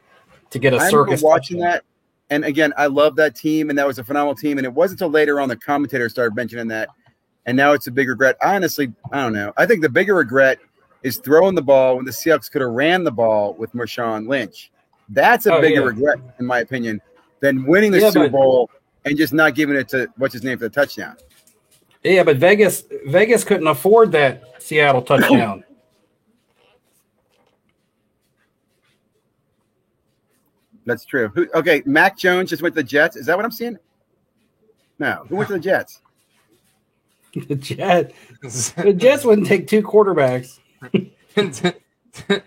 circus. I watching that, and again, I love that team, and that was a phenomenal team. And it wasn't until later on the commentators started mentioning that and now it's a big regret. Honestly, I don't know. I think the bigger regret is throwing the ball when the Seahawks could have ran the ball with Marshawn Lynch. That's a bigger regret, in my opinion, than winning the Super Bowl and just not giving it to what's his name for the touchdown. Yeah, but Vegas couldn't afford that Seattle touchdown. That's true. Okay, Mac Jones just went to the Jets. Is that what I'm seeing? No. Who went to the Jets? The Jets wouldn't take two quarterbacks.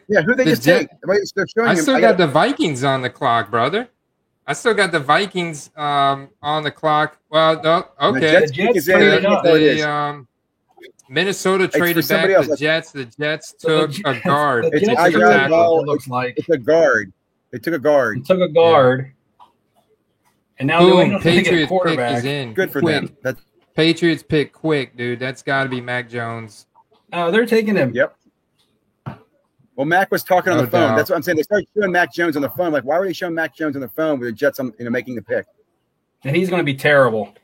Yeah, who they just take? I still got the Vikings on the clock, brother. I still got the Vikings on the clock. Well, no, okay. Minnesota traded back the Jets. The Jets took a guard. It's a guard. They took a guard. And now Patriots pick is in. Good for them. Patriots pick quick, dude. That's got to be Mac Jones. Oh, they're taking him. Yep. Well, Mac was talking on the phone. That's what I'm saying. They started showing Mac Jones on the phone. Like, why were they showing Mac Jones on the phone with the Jets, making the pick? And he's going to be terrible.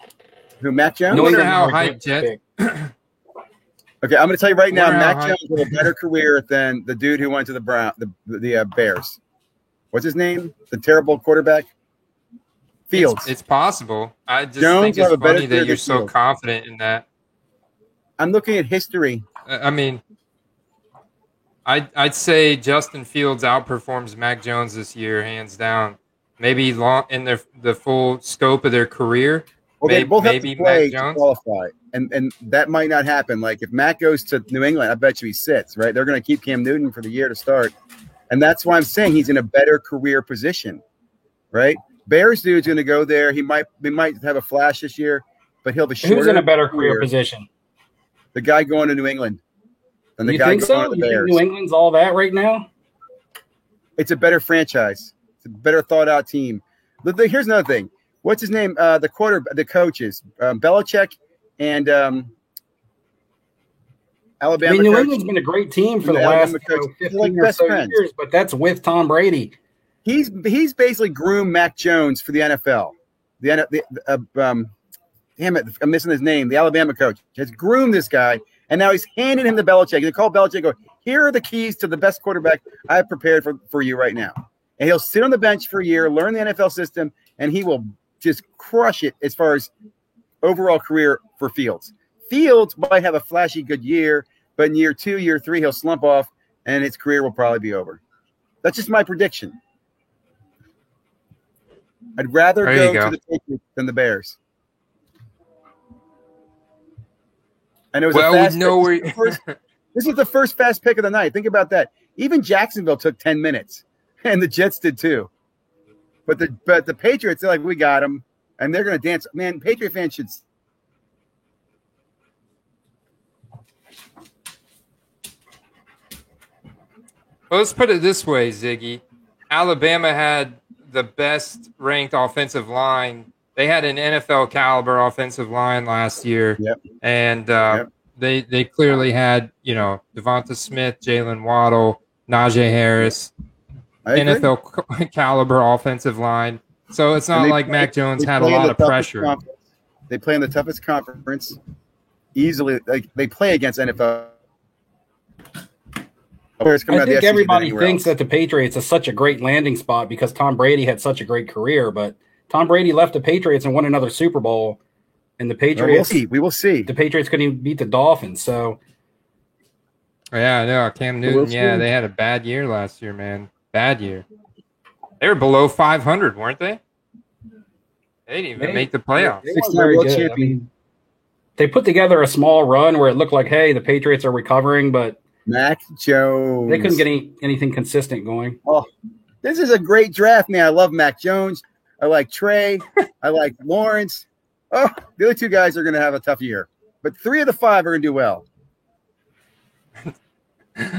Who, Mac Jones? I wonder how hyped Jets. Okay, I'm going to tell you right now, Mac Jones had a better career than the dude who went to the Bears. What's his name? The terrible quarterback? Fields. It's possible. I just think it's funny that you're so confident in that. I'm looking at history. I mean, I'd say Justin Fields outperforms Mac Jones this year, hands down. Maybe in the full scope of their career. Well, they both have to play to qualify, and that might not happen. Like if Mac goes to New England, I bet you he sits. Right, they're going to keep Cam Newton for the year to start, and that's why I'm saying he's in a better career position. Right, Bears dude's going to go there. He might have a flash this year, but he'll be shorter. Who's in a better career position? The guy going to New England. And the guy going to the Bears. New England's all that right now? It's a better franchise. It's a better thought out team. Here's another thing. What's his name? The coaches, Belichick and Alabama. I mean, New England's been a great team for the last 15 or so years, but that's with Tom Brady. He's basically groomed Mac Jones for the NFL. Damn it, I'm missing his name. The Alabama coach has groomed this guy. And now he's handing him to Belichick. He called Belichick and go, here are the keys to the best quarterback I have prepared for you right now. And he'll sit on the bench for a year, learn the NFL system, and he will just crush it as far as overall career for Fields. Fields might have a flashy good year, but in year 2, year 3, he'll slump off, and his career will probably be over. That's just my prediction. I'd rather go to the Patriots than the Bears. And it was this is the first fast pick of the night. Think about that. Even Jacksonville took 10 minutes, and the Jets did too. But the Patriots, they're like, we got them, and they're going to dance. Man, Patriot fans should. Well, let's put it this way, Ziggy. Alabama had the best ranked offensive line. They had an NFL caliber offensive line last year, and they clearly had, Devonta Smith, Jalen Waddle, Najee Harris, NFL caliber offensive line. So it's not like Mac Jones had a lot of pressure. They play in the toughest conference easily. Like they play against NFL. I think everybody thinks that the Patriots is such a great landing spot because Tom Brady had such a great career, but Tom Brady left the Patriots and won another Super Bowl, and the Patriots. We will see. The Patriots couldn't even beat the Dolphins. So, yeah, I know Cam Newton. They had a bad year last year, man. Bad year. They were below 500, weren't they? They didn't even make the playoffs. They put together a small run where it looked like, hey, the Patriots are recovering, but Mac Jones. They couldn't get anything consistent going. Oh, this is a great draft, man. I love Mac Jones. I like Trey. I like Lawrence. Oh, the other two guys are going to have a tough year. But 3 of the 5 are going to do well.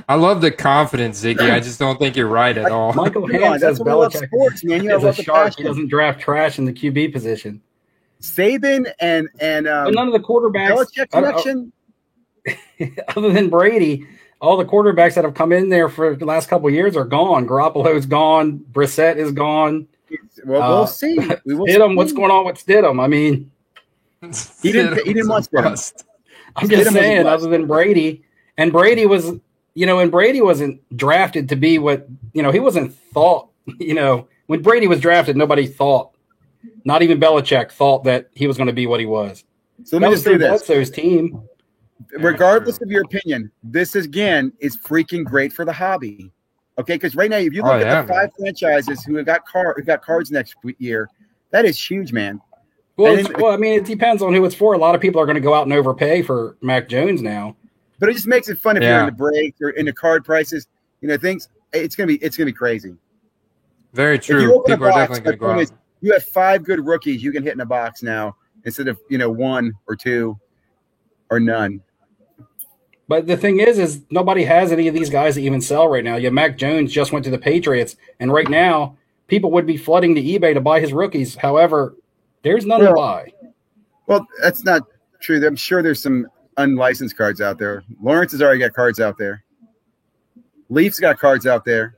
I love the confidence, Ziggy. I just don't think you're right at all. Michael Hand says Belichick is a shark. He doesn't draft trash in the QB position. Saban and but none of the quarterbacks. Belichick connection. Other than Brady, all the quarterbacks that have come in there for the last couple of years are gone. Garoppolo's gone. Brissett is gone. Well, we'll see. We will Stidham, what's going on with Stidham? I mean, he didn't want Stidham. I'm just saying, other than Brady, and Brady was, and Brady wasn't drafted to be what, he wasn't thought, when Brady was drafted, nobody thought, not even Belichick thought that he was going to be what he was. So let me just say this. Bledsoe's team. Regardless of your opinion, this is freaking great for the hobby. Okay, because right now, if you look at the 5 franchises who have got cards next year, that is huge, man. Well, it depends on who it's for. A lot of people are going to go out and overpay for Mac Jones now. But it just makes it fun if you're in the break or in the card prices. Things. It's gonna be crazy. Very true. People are definitely going to go out. You have 5 good rookies you can hit in a box now instead of 1 or 2 or none. But the thing is nobody has any of these guys that even sell right now. Mac Jones just went to the Patriots, and right now people would be flooding to eBay to buy his rookies. However, there's none to buy. Well, that's not true. I'm sure there's some unlicensed cards out there. Lawrence has already got cards out there. Leaf's got cards out there.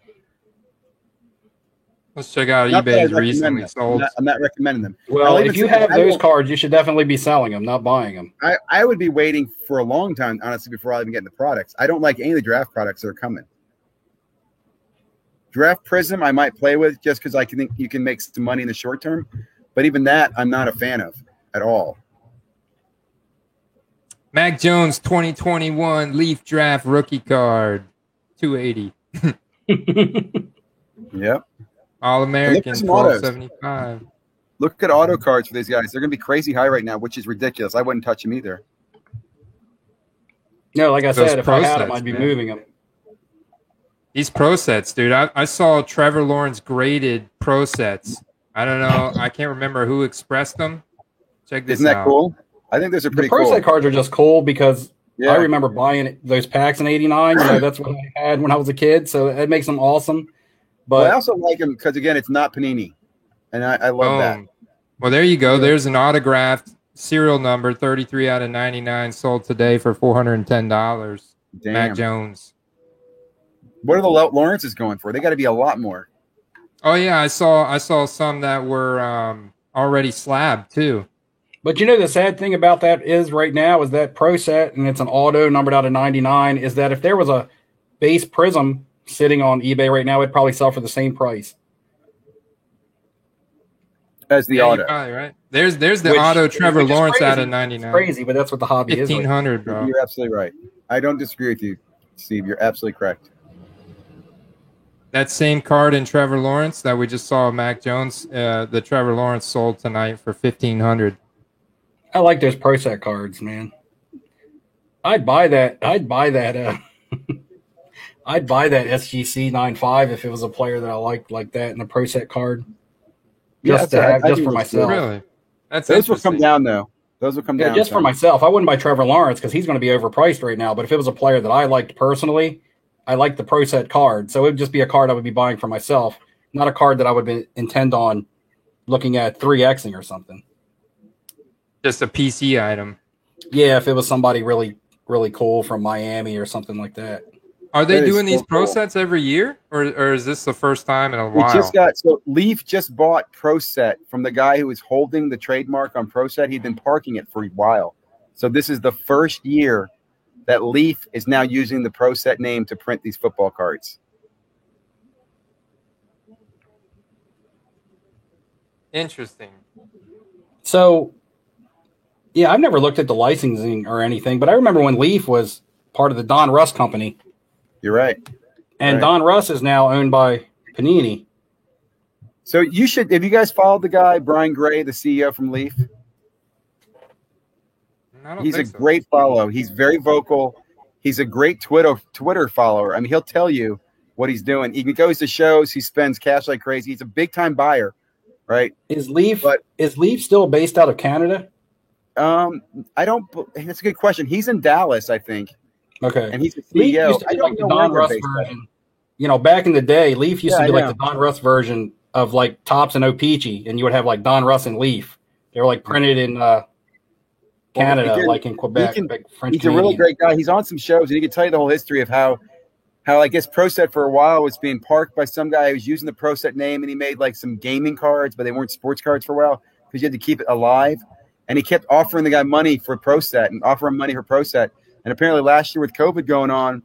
Let's check out eBay's recently sold. I'm not recommending them. Well, if you have those cards, you should definitely be selling them, not buying them. I would be waiting for a long time, honestly, before I even get the products. I don't like any of the draft products that are coming. Draft Prism, I might play with just because I think you can make some money in the short term. But even that, I'm not a fan of at all. Mac Jones 2021 Leaf Draft rookie card, $280. Yep. All-American, $12.75. Look at auto cards for these guys. They're going to be crazy high right now, which is ridiculous. I wouldn't touch them either. No, like I said, if I had them, I'd be moving them. These pro sets, dude. I saw Trevor Lawrence graded pro sets. I don't know. I can't remember who expressed them. Check this out. Isn't that cool? I think those are pretty cool. The pro set cards are just cool because I remember buying those packs in '89. That's what I had when I was a kid, so it makes them awesome. But I also like them because, again, it's not Panini, and I love that. Well, there you go. There's an autographed serial number, 33 out of 99, sold today for $410. Damn. Mac Jones. What are the Lawrences going for? They got to be a lot more. Oh yeah, I saw some that were already slabbed too. But the sad thing about that is right now is that pro set, and it's an auto numbered out of 99, is that if there was a base Prism sitting on eBay right now, it'd probably sell for the same price as the auto. You're probably right. There's the auto Trevor Lawrence out of 99. It's crazy, but that's what the hobby is. 1,500, bro. You're absolutely right. I don't disagree with you, Steve. You're absolutely correct. That same card in Trevor Lawrence that we just saw Mac Jones, the Trevor Lawrence sold tonight for $1,500. I like those pro set cards, man. I'd buy that. I'd buy that SGC 95 if it was a player that I liked like that in a pro set card. Just for myself. Really? Those will come down though. Those will come down. Just for myself. I wouldn't buy Trevor Lawrence because he's going to be overpriced right now. But if it was a player that I liked personally, I like the pro set card. So it would just be a card I would be buying for myself, not a card that I would intend on looking at 3Xing or something. Just a PC item. Yeah, if it was somebody really, really cool from Miami or something like that. Are they doing these pro sets every year, or is this the first time in a while? Leaf just bought Pro Set from the guy who was holding the trademark on Pro Set. He'd been parking it for a while. So this is the first year that Leaf is now using the Pro Set name to print these football cards. Interesting. So, yeah, I've never looked at the licensing or anything, but I remember when Leaf was part of the Don Russ company. You're right. And Don Russ is now owned by Panini. So you should, have you guys followed the guy, Brian Gray, the CEO from Leaf? He's a great follow. He's very vocal. He's a great Twitter follower. I mean, he'll tell you what he's doing. He goes to shows. He spends cash like crazy. He's a big time buyer, right? Is Leaf still based out of Canada? That's a good question. He's in Dallas, I think. Okay. And he's the CEO. Used to be like the Don Russ version. Back in the day, Leaf used to be like the Don Russ version of like Topps and O-Pee-Chee, and you would have like Don Russ and Leaf. They were like printed in Canada, like in Quebec. He's a really great guy. He's on some shows, and he can tell you the whole history of how I guess Pro Set for a while was being parked by some guy who was using the Pro Set name, and he made like some gaming cards, but they weren't sports cards for a while because you had to keep it alive. And he kept offering the guy money for Prosett and offering money for Prosett. And apparently last year with COVID going on,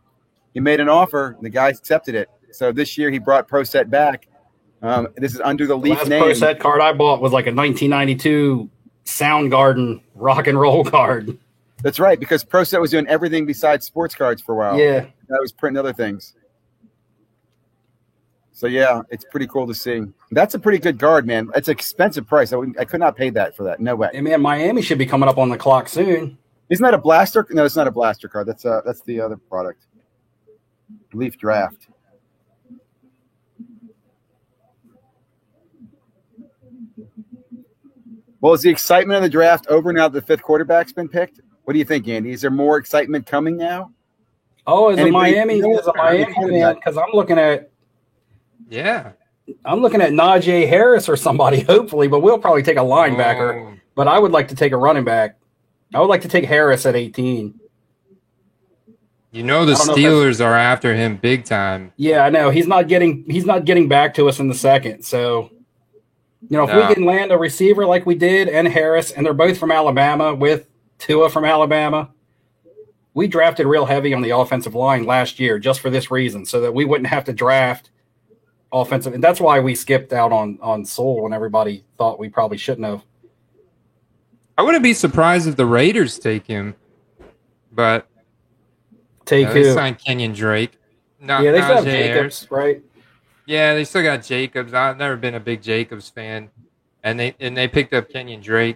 he made an offer. And the guy accepted it. So this year he brought Prosett back. This is under the Leaf name. The last Prosett card I bought was like a 1992 Soundgarden rock and roll card. That's right, because Prosett was doing everything besides sports cards for a while. Yeah. That was printing other things. So, yeah, it's pretty cool to see. That's a pretty good card, man. It's an expensive price. I could not pay that for that. No way. Hey, man, Miami should be coming up on the clock soon. Isn't that a blaster? No, it's not a blaster card. That's the other product. Leaf Draft. Well, is the excitement of the draft over now that the fifth quarterback's been picked? What do you think, Andy? Is there more excitement coming now? Oh, as a Miami fan, because I'm looking at Najee Harris or somebody, hopefully, but we'll probably take a linebacker. But I would like to take a running back. I would like to take Harris at 18. You know the Steelers are after him big time. Yeah, I know. He's not getting back to us in the second. So, if we can land a receiver like we did and Harris, and they're both from Alabama with Tua from Alabama, we drafted real heavy on the offensive line last year just for this reason, so that we wouldn't have to draft offensive. And that's why we skipped out on Sewell when everybody thought we probably shouldn't have. I wouldn't be surprised if the Raiders take him, but who? They signed Kenyon Drake. They still have Jacobs, right? Yeah, they still got Jacobs. I've never been a big Jacobs fan, and they picked up Kenyon Drake.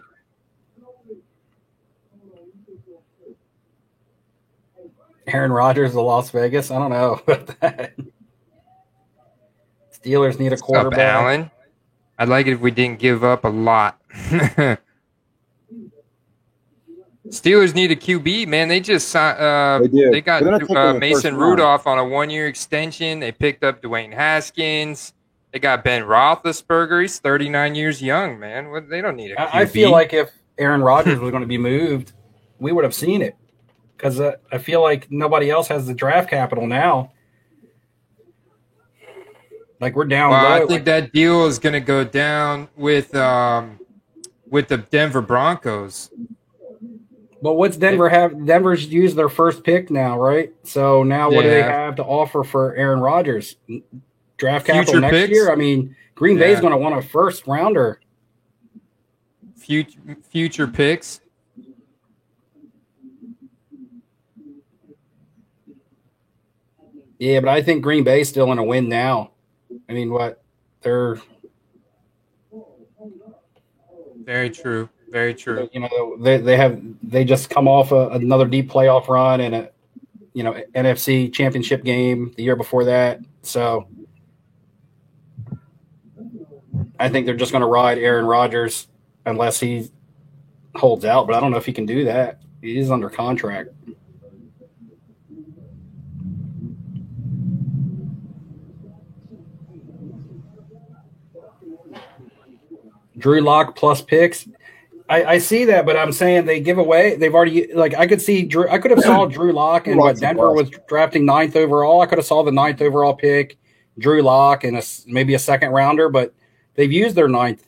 Aaron Rodgers to Las Vegas. I don't know about that. Steelers need a quarterback. What's up, Allen? I'd like it if we didn't give up a lot. Steelers need a QB, man. They just they got Mason Rudolph on a 1-year extension. They picked up Dwayne Haskins. They got Ben Roethlisberger. He's 39 years young, man. They don't need a QB. I feel like if Aaron Rodgers was going to be moved, we would have seen it, because I feel like nobody else has the draft capital now. Like, we're down low. I think that deal is going to go down with the Denver Broncos. But what's Denver have? Denver's used their first pick now, right? So now what do they have to offer for Aaron Rodgers? Draft capital next year? I mean, Green Bay's going to want a first rounder. Future picks. Yeah, but I think Green Bay's still in a win now. I mean, they're very true. Very true. They just come off another deep playoff run and a NFC championship game the year before that. So I think they're just going to ride Aaron Rodgers unless he holds out, but I don't know if he can do that. He is under contract. Drew Lock plus picks. I see that, but I'm saying they give away. They've already, I could see Drew. I could have saw Drew Lock and what Denver was drafting 9th overall. I could have saw the 9th overall pick, Drew Lock, and maybe a second rounder. But they've used their 9th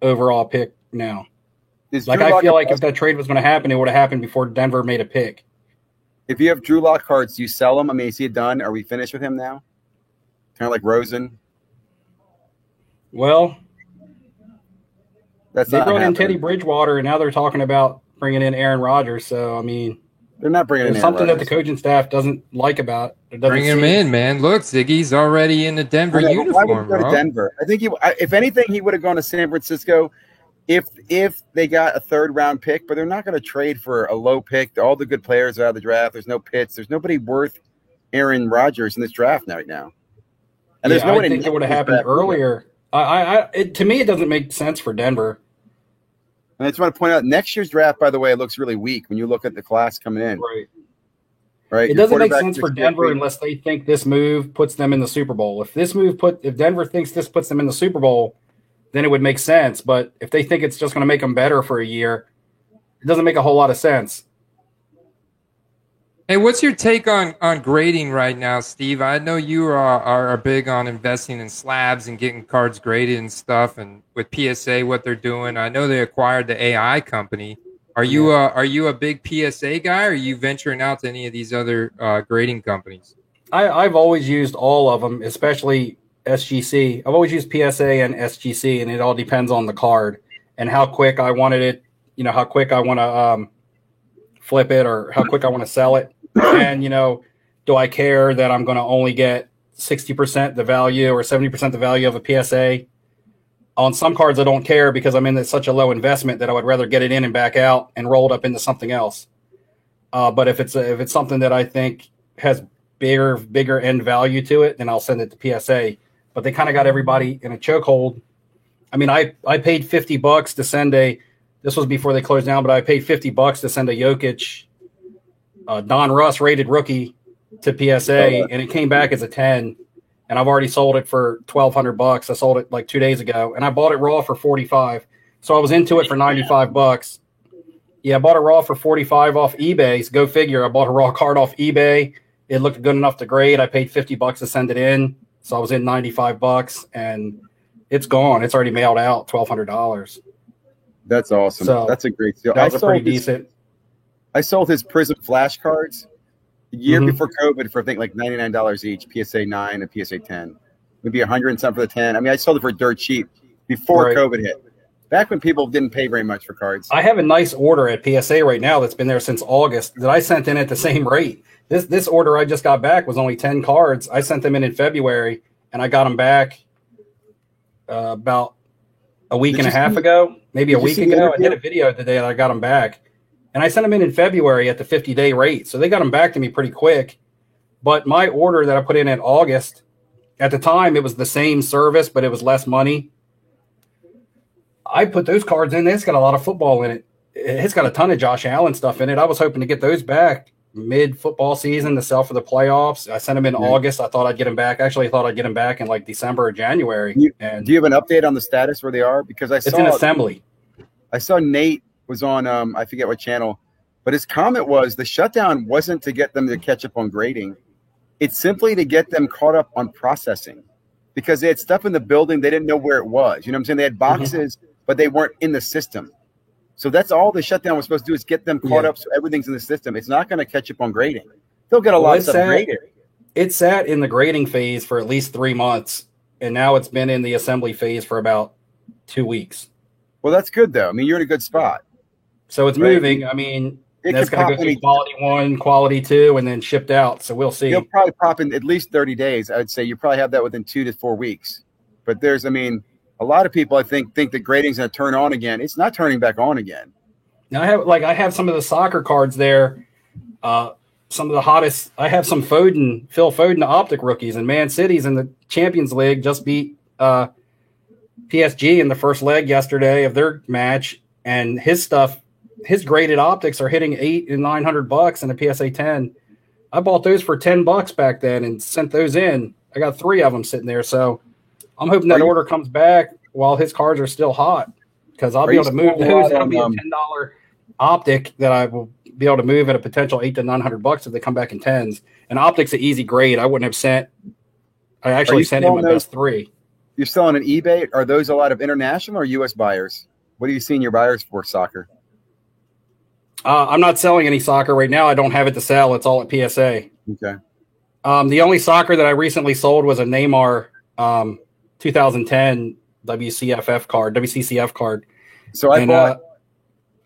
overall pick now. I feel like if that trade was going to happen, it would have happened before Denver made a pick. If you have Drew Lock cards, do you sell them? I mean, is he done? Are we finished with him now? Kind of like Rosen. Well. They brought in Teddy Bridgewater, and now they're talking about bringing in Aaron Rodgers. So, I mean, they're not bringing in something that the coaching staff doesn't like about it. Bring him in, man. Look, Ziggy's already in the Denver uniform. Why would he go to Denver? I think if anything, he would have gone to San Francisco if they got a 3rd round pick. But they're not going to trade for a low pick. All the good players are out of the draft. There's no Pitts. There's nobody worth Aaron Rodgers in this draft right now. And there's no. I think it would have happened earlier. To me, it doesn't make sense for Denver. And I just want to point out, next year's draft, by the way, it looks really weak when you look at the class coming in. Right. It doesn't make sense for Denver unless they think this move puts them in the Super Bowl. If Denver thinks this puts them in the Super Bowl, then it would make sense. But if they think it's just going to make them better for a year, it doesn't make a whole lot of sense. Hey, what's your take on grading right now, Steve? I know you are big on investing in slabs and getting cards graded and stuff, and with PSA, what they're doing. I know they acquired the AI company. Are you a big PSA guy, or are you venturing out to any of these other grading companies? I've always used all of them, especially SGC. I've always used PSA and SGC, and it all depends on the card and how quick I wanted it. You know, how quick I want to flip it, or how quick I want to sell it. And, you know, do I care that I'm going to only get 60% the value or 70% the value of a PSA? On some cards, I don't care because I'm in such a low investment that I would rather get it in and back out and roll it up into something else. But if it's something that I think has bigger end value to it, then I'll send it to PSA. But they kind of got everybody in a chokehold. I mean, I paid $50 to send this was before they closed down, but I paid $50 to send a Jokic Don Russ rated rookie to PSA, and it came back as a 10, and I've already sold it for $1,200. I sold it like 2 days ago, and I bought it raw for $45. So I was into it for $95. Yeah, I bought it raw for $45 off eBay. So go figure. I bought a raw card off eBay. It looked good enough to grade. I paid $50 to send it in, so I was in $95, and it's gone. It's already mailed out, $1,200. That's awesome. So that's a great deal. That was pretty decent. I sold his Prism flashcards the year before COVID for I think like $99 each, PSA 9 and PSA 10, maybe $100 and something for the 10. I mean, I sold it for dirt cheap before COVID hit. Back when people didn't pay very much for cards. I have a nice order at PSA right now that's been there since August that I sent in at the same rate. This order I just got back was only 10 cards. I sent them in February, and I got them back about a week and a half ago, maybe a week ago. I did a video the day that I got them back. And I sent them in February at the 50-day rate. So they got them back to me pretty quick. But my order that I put in August, at the time, it was the same service, but it was less money. I put those cards in. It's got a lot of football in it. It's got a ton of Josh Allen stuff in it. I was hoping to get those back mid-football season to sell for the playoffs. I sent them in August. I thought I'd get them back. Actually, I thought I'd get them back in like December or January. Do you have an update on the status where they are? Because it's in assembly. I saw Nate was on I forget what channel, but his comment was the shutdown wasn't to get them to catch up on grading. It's simply to get them caught up on processing, because they had stuff in the building. They didn't know where it was. You know what I'm saying? They had boxes, but they weren't in the system. So that's all the shutdown was supposed to do, is get them caught up so everything's in the system. It's not going to catch up on grading. They'll get a lot of stuff graded. It sat in the grading phase for at least 3 months, and now it's been in the assembly phase for about 2 weeks. Well, that's good, though. I mean, you're in a good spot. So it's moving. I mean, that's going to go through quality 1, quality 2, and then shipped out. So we'll see. You'll probably pop in at least 30 days. I would say you probably have that within 2 to 4 weeks. But there's, I mean, a lot of people, I think that grading's going to turn on again. It's not turning back on again. Now I have some of the soccer cards there. Some of the hottest. I have some Phil Foden optic rookies, and Man City's in the Champions League just beat PSG in the first leg yesterday of their match, and his graded optics are hitting $800 and $900 in a PSA 10. I bought those for $10 back then and sent those in. I got 3 of them sitting there, so I'm hoping that order comes back while his cards are still hot, because I'll be able to move those. That'll be a $10 optic that I will be able to move at a potential $800 to $900 if they come back in 10s. And optic's an easy grade. I wouldn't have sent. I actually sent in my best 3. You're selling on eBay. Are those a lot of international or U.S. buyers? What are you seeing your buyers for soccer? I'm not selling any soccer right now. I don't have it to sell. It's all at PSA. Okay. The only soccer that I recently sold was a Neymar 2010 WCCF card. So I bought.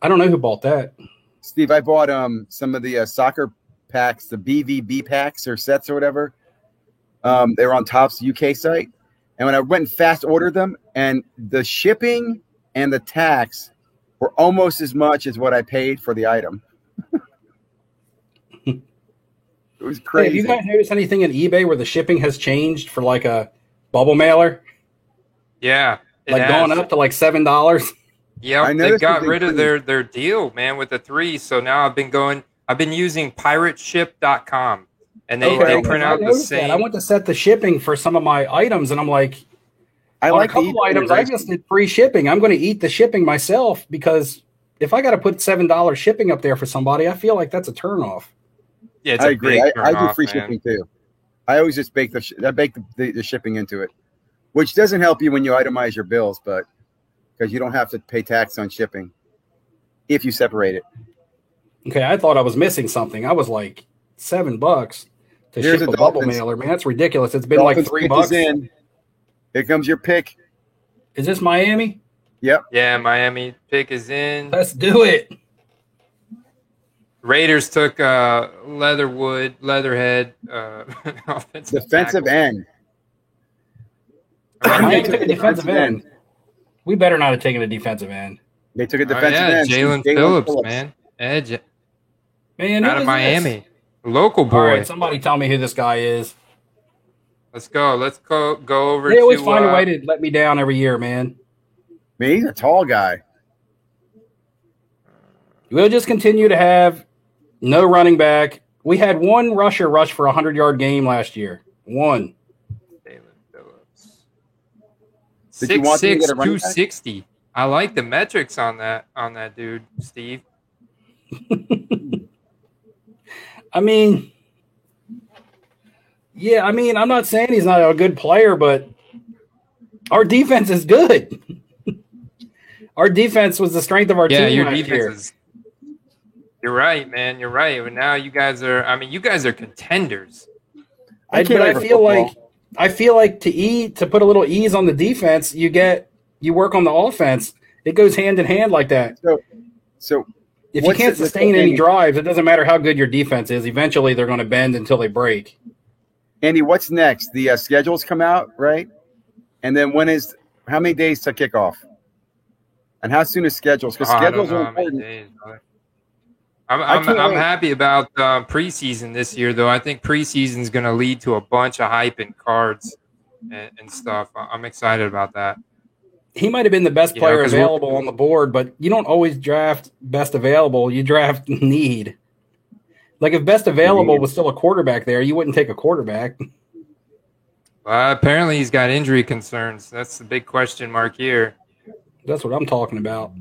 I don't know who bought that. Steve, I bought some of the soccer packs, the BVB packs or sets or whatever. They were on Topps UK site. And when I went and fast ordered them, and the shipping and the tax were almost as much as what I paid for the item. It was crazy. Hey, have you guys noticed anything in eBay where the shipping has changed for like a bubble mailer? Yeah. Like going up to like $7? Yeah, they got rid of their deal, man, with the 3. So now I've been using pirateship.com, and they print out the same. I went to set the shipping for some of my items, and I'm like, I like a couple items. I just did free shipping. I'm going to eat the shipping myself, because if I got to put $7 shipping up there for somebody, I feel like that's a turnoff. Yeah, I agree. I do free shipping too. I always just bake the shipping into it, which doesn't help you when you itemize your bills, but because you don't have to pay tax on shipping if you separate it. Okay, I thought I was missing something. I was like $7 to ship a bubble mailer. Man, that's ridiculous. It's been like $3. Here comes your pick. Is this Miami? Yep. Yeah, Miami pick is in. Let's do it. Raiders took Leatherhead, defensive end. Miami took a defensive end. We better not have taken a defensive end. They took a defensive end. Jalen Phillips, man. Edge. Man, out of Miami. Local boy. All right, somebody tell me who this guy is. Let's go. Let's go over They always find a way to let me down every year, man. Me? He's a tall guy. We'll just continue to have no running back. We had one rusher rush for a 100-yard game last year. One. Jalen Phillips. 6'6", 260. I like the metrics on that dude, Steve. I mean, I'm not saying he's not a good player, but our defense is good. Our defense was the strength of our team your last defense year. You're right, man. You're right. But now you guys are contenders. I feel like to put a little ease on the defense, you work on the offense. It goes hand in hand like that. So if you can't sustain any drives, it doesn't matter how good your defense is. Eventually, they're going to bend until they break. Andy, what's next? The schedules come out, right? And then how many days to kick off? And how soon is schedules? Because schedules are important. I'm happy about preseason this year, though. I think preseason is going to lead to a bunch of hype and cards and stuff. I'm excited about that. He might have been the best player available on the board, but you don't always draft best available. You draft need. Like if best available was still a quarterback there, you wouldn't take a quarterback. Apparently he's got injury concerns. That's the big question mark here. That's what I'm talking about.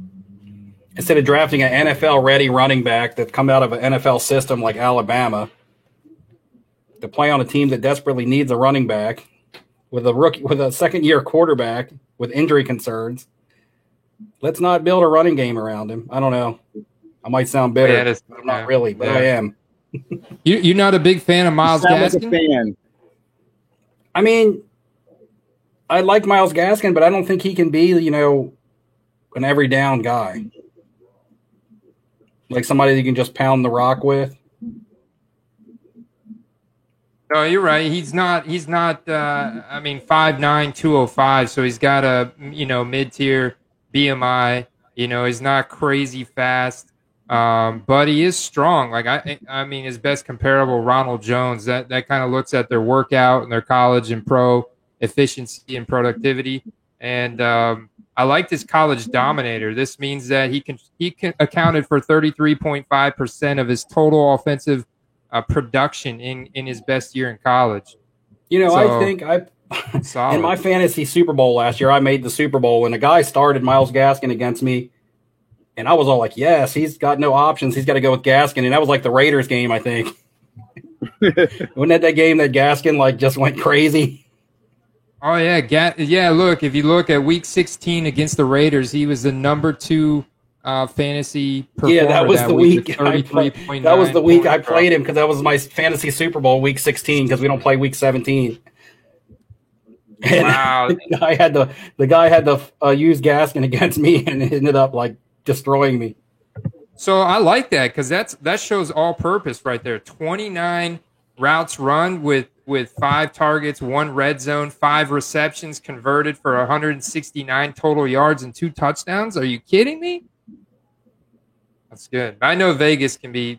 Instead of drafting an NFL-ready running back that come out of an NFL system like Alabama to play on a team that desperately needs a running back with a second-year quarterback with injury concerns, let's not build a running game around him. I don't know. I might sound bitter. I'm not really, but I am. You're not a big fan of Myles Gaskin? I mean, I like Myles Gaskin, but I don't think he can be, an every down guy. Like somebody that you can just pound the rock with. No, you're right. He's not 5'9", 205, so he's got a, mid-tier BMI. He's not crazy fast, but he is strong. Like, I mean, his best comparable, Ronald Jones, that kind of looks at their workout and their college and pro efficiency and productivity. And I liked his college dominator. This means that he can accounted for 33.5% of his total offensive production in his best year in college. I think in my fantasy Super Bowl last year, I made the Super Bowl and a guy started Myles Gaskin against me. And I was all like, yes, he's got no options. He's got to go with Gaskin. And that was like the Raiders game, I think. Wasn't that game that Gaskin just went crazy? Oh, yeah. Look, if you look at Week 16 against the Raiders, he was the number 2 fantasy performer. Yeah, that was the week. That was the week I played him because that was my fantasy Super Bowl, Week 16, because we don't play Week 17. And wow. the guy had to use Gaskin against me, and it ended up destroying me. So I like that because that shows all purpose right there. 29 routes run with 5 targets, 1 red zone, 5 receptions converted for 169 total yards and 2 touchdowns. Are you kidding me? That's good. I know Vegas can be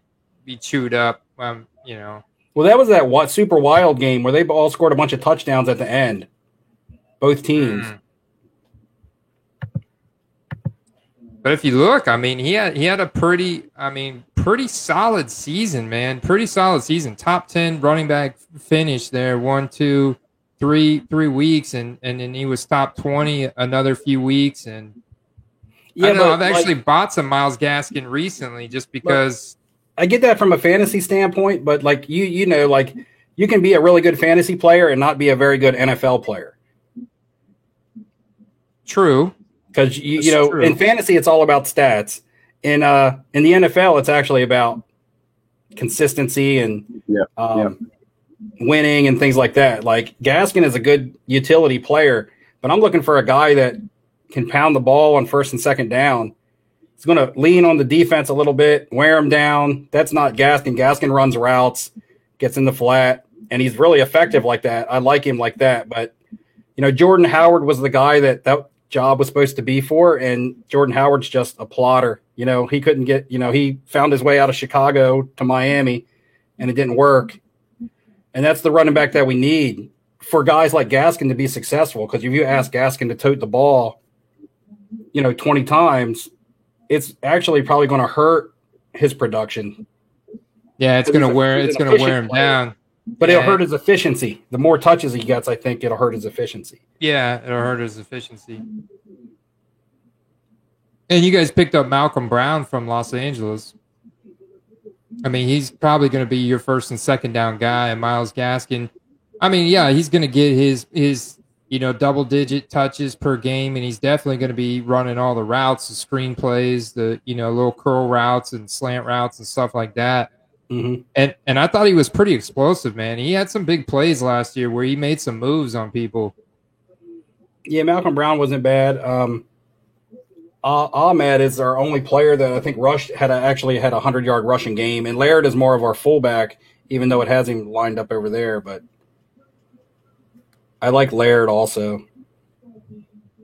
chewed up. Well, that was that super wild game where they all scored a bunch of touchdowns at the end. Both teams. But if you look, I mean, he had a pretty solid season, man. Pretty solid season. Top 10 running back finish there. 1, 2, 3 weeks, and then he was top 20 another few weeks. And yeah, I've actually bought some Myles Gaskin recently just because I get that from a fantasy standpoint, but like you know, like you can be a really good fantasy player and not be a very good NFL player. True. Because you know, in fantasy it's all about stats. In the NFL, it's actually about consistency and winning and things like that. Like Gaskin is a good utility player, but I'm looking for a guy that can pound the ball on first and second down. He's going to lean on the defense a little bit, wear him down. That's not Gaskin. Gaskin runs routes, gets in the flat, and he's really effective like that. I like him like that. But, you know, Jordan Howard was the guy that job was supposed to be for, and Jordan Howard's just a plotter. You know, he couldn't get, you know, he found his way out of Chicago to Miami, and it didn't work. And that's the running back that we need for guys like Gaskin to be successful. Because if you ask Gaskin to tote the ball, you know, 20 times, it's actually probably going to hurt his production. Yeah, it's going to wear him down. But it'll hurt his efficiency. The more touches he gets, I think it'll hurt his efficiency. Yeah, it'll hurt his efficiency. And you guys picked up Malcolm Brown from Los Angeles. I mean, he's probably going to be your first and second down guy. And Myles Gaskin, I mean, yeah, he's going to get his you know, double-digit touches per game, and he's definitely going to be running all the routes, the screen plays, the, you know, little curl routes and slant routes and stuff like that. Mm-hmm. And I thought he was pretty explosive, man. He had some big plays last year where he made some moves on people. Yeah, Malcolm Brown wasn't bad. Ahmed is our only player that I think actually had a 100-yard rushing game, and Laird is more of our fullback, even though it has him lined up over there, but I like Laird also.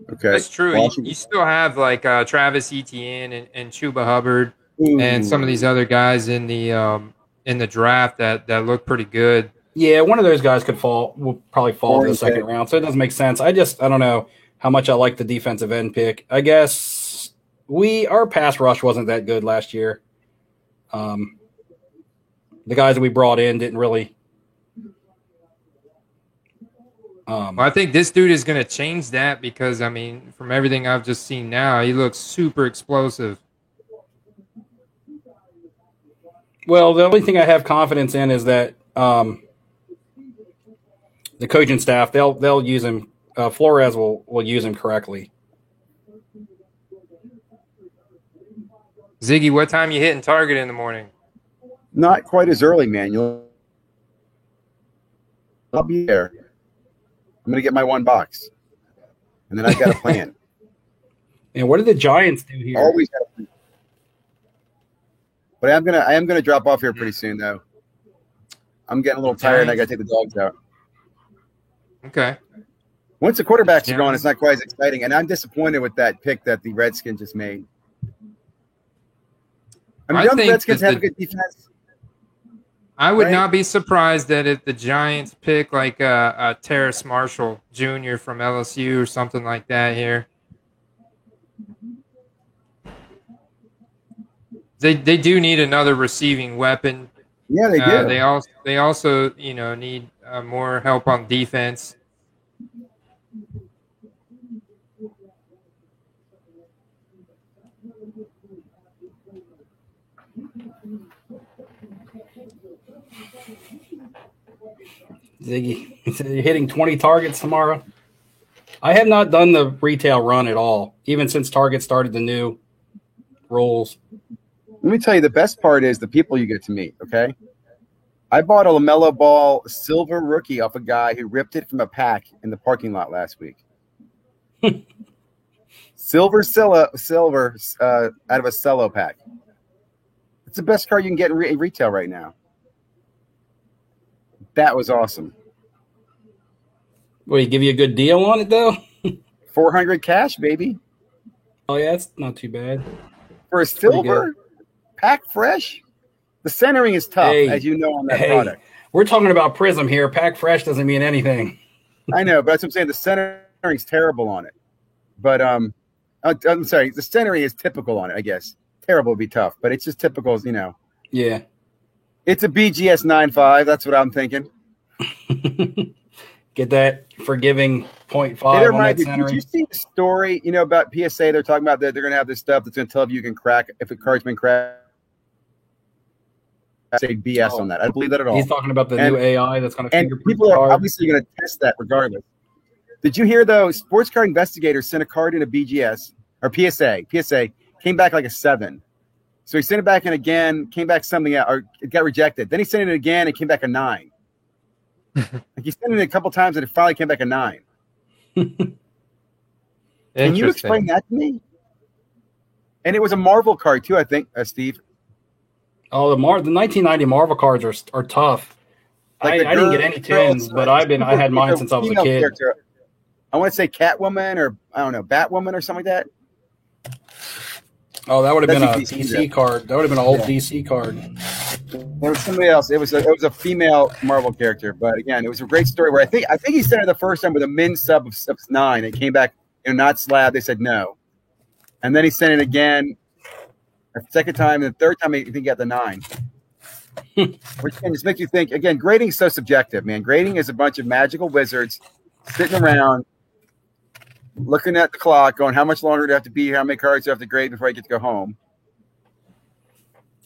Okay. That's true. You still have like Travis Etienne and Chuba Hubbard and some of these other guys in the draft that look pretty good. Yeah, one of those guys will probably fall in the second round, so it doesn't make sense. I don't know how much I like the defensive end pick. I guess our pass rush wasn't that good last year. The guys that we brought in didn't really. Well, I think this dude is going to change that because, I mean, from everything I've just seen now, he looks super explosive. Well, the only thing I have confidence in is that the coaching staff, they'll use him. Flores will use him correctly. Ziggy, what time you hitting Target in the morning? Not quite as early, man. I'll be there. I'm going to get my one box, and then I've got a plan. And what do the Giants do here? Always have a plan. But I am gonna drop off here pretty soon, though. I'm getting a little tired, and I got to take the dogs out. Okay. Once the quarterbacks are gone, it's not quite as exciting, and I'm disappointed with that pick that the Redskins just made. I mean, the Redskins have a good defense. I would not be surprised that if the Giants pick like a Terrace Marshall Jr. from LSU or something like that here. They do need another receiving weapon. Yeah, they do. They also need more help on defense. Ziggy, you're hitting 20 targets tomorrow. I have not done the retail run at all, even since Target started the new rules. Let me tell you, the best part is the people you get to meet, okay? I bought a LaMelo Ball silver rookie off a guy who ripped it from a pack in the parking lot last week. silver out of a cello pack. It's the best card you can get in retail right now. That was awesome. Will he give you a good deal on it, though? $400 cash, baby. Oh, yeah, that's not too bad. For a silver pack fresh, the centering is tough, as you know, on that product. We're talking about Prism here. Pack fresh doesn't mean anything. I know, but that's what I'm saying. The centering is terrible on it. But I'm sorry, the centering is typical on it, I guess. Terrible would be tough, but it's just typical, Yeah. It's a BGS 9.5. That's what I'm thinking. Get that forgiving 0.5 on that centering. Did you see the story, about PSA? They're talking about that they're going to have this stuff that's going to tell if you can crack, if a card's been cracked. say BS on that. I don't believe that at all. He's talking about the new AI that's going to fingerprint. And people are obviously going to test that regardless. Did you hear though? Sports Card Investigator sent a card in a BGS or PSA. PSA came back like a 7. So he sent it back in again, came back something out, or it got rejected. Then he sent it again, it came back a 9. Like he sent it a couple times, and it finally came back a 9. Can you explain that to me? And it was a Marvel card too, I think, Steve. Oh, the 1990 Marvel cards are tough. Like I didn't get any 10s, but I had mine since I was a kid. Character. I want to say Catwoman or I don't know, Batwoman or something like that. Oh, that would have been a DC card. That would have been an old DC card. There was somebody else. It was a female Marvel character, but again, it was a great story. Where I think he sent it the first time with a min sub of 9. It came back, not slab. They said no, and then he sent it again, a second time, and the third time he got the 9. Which can just make you think. Again, grading is so subjective, man. Grading is a bunch of magical wizards sitting around, looking at the clock, going, how much longer do I have to be here? How many cards do I have to grade before I get to go home?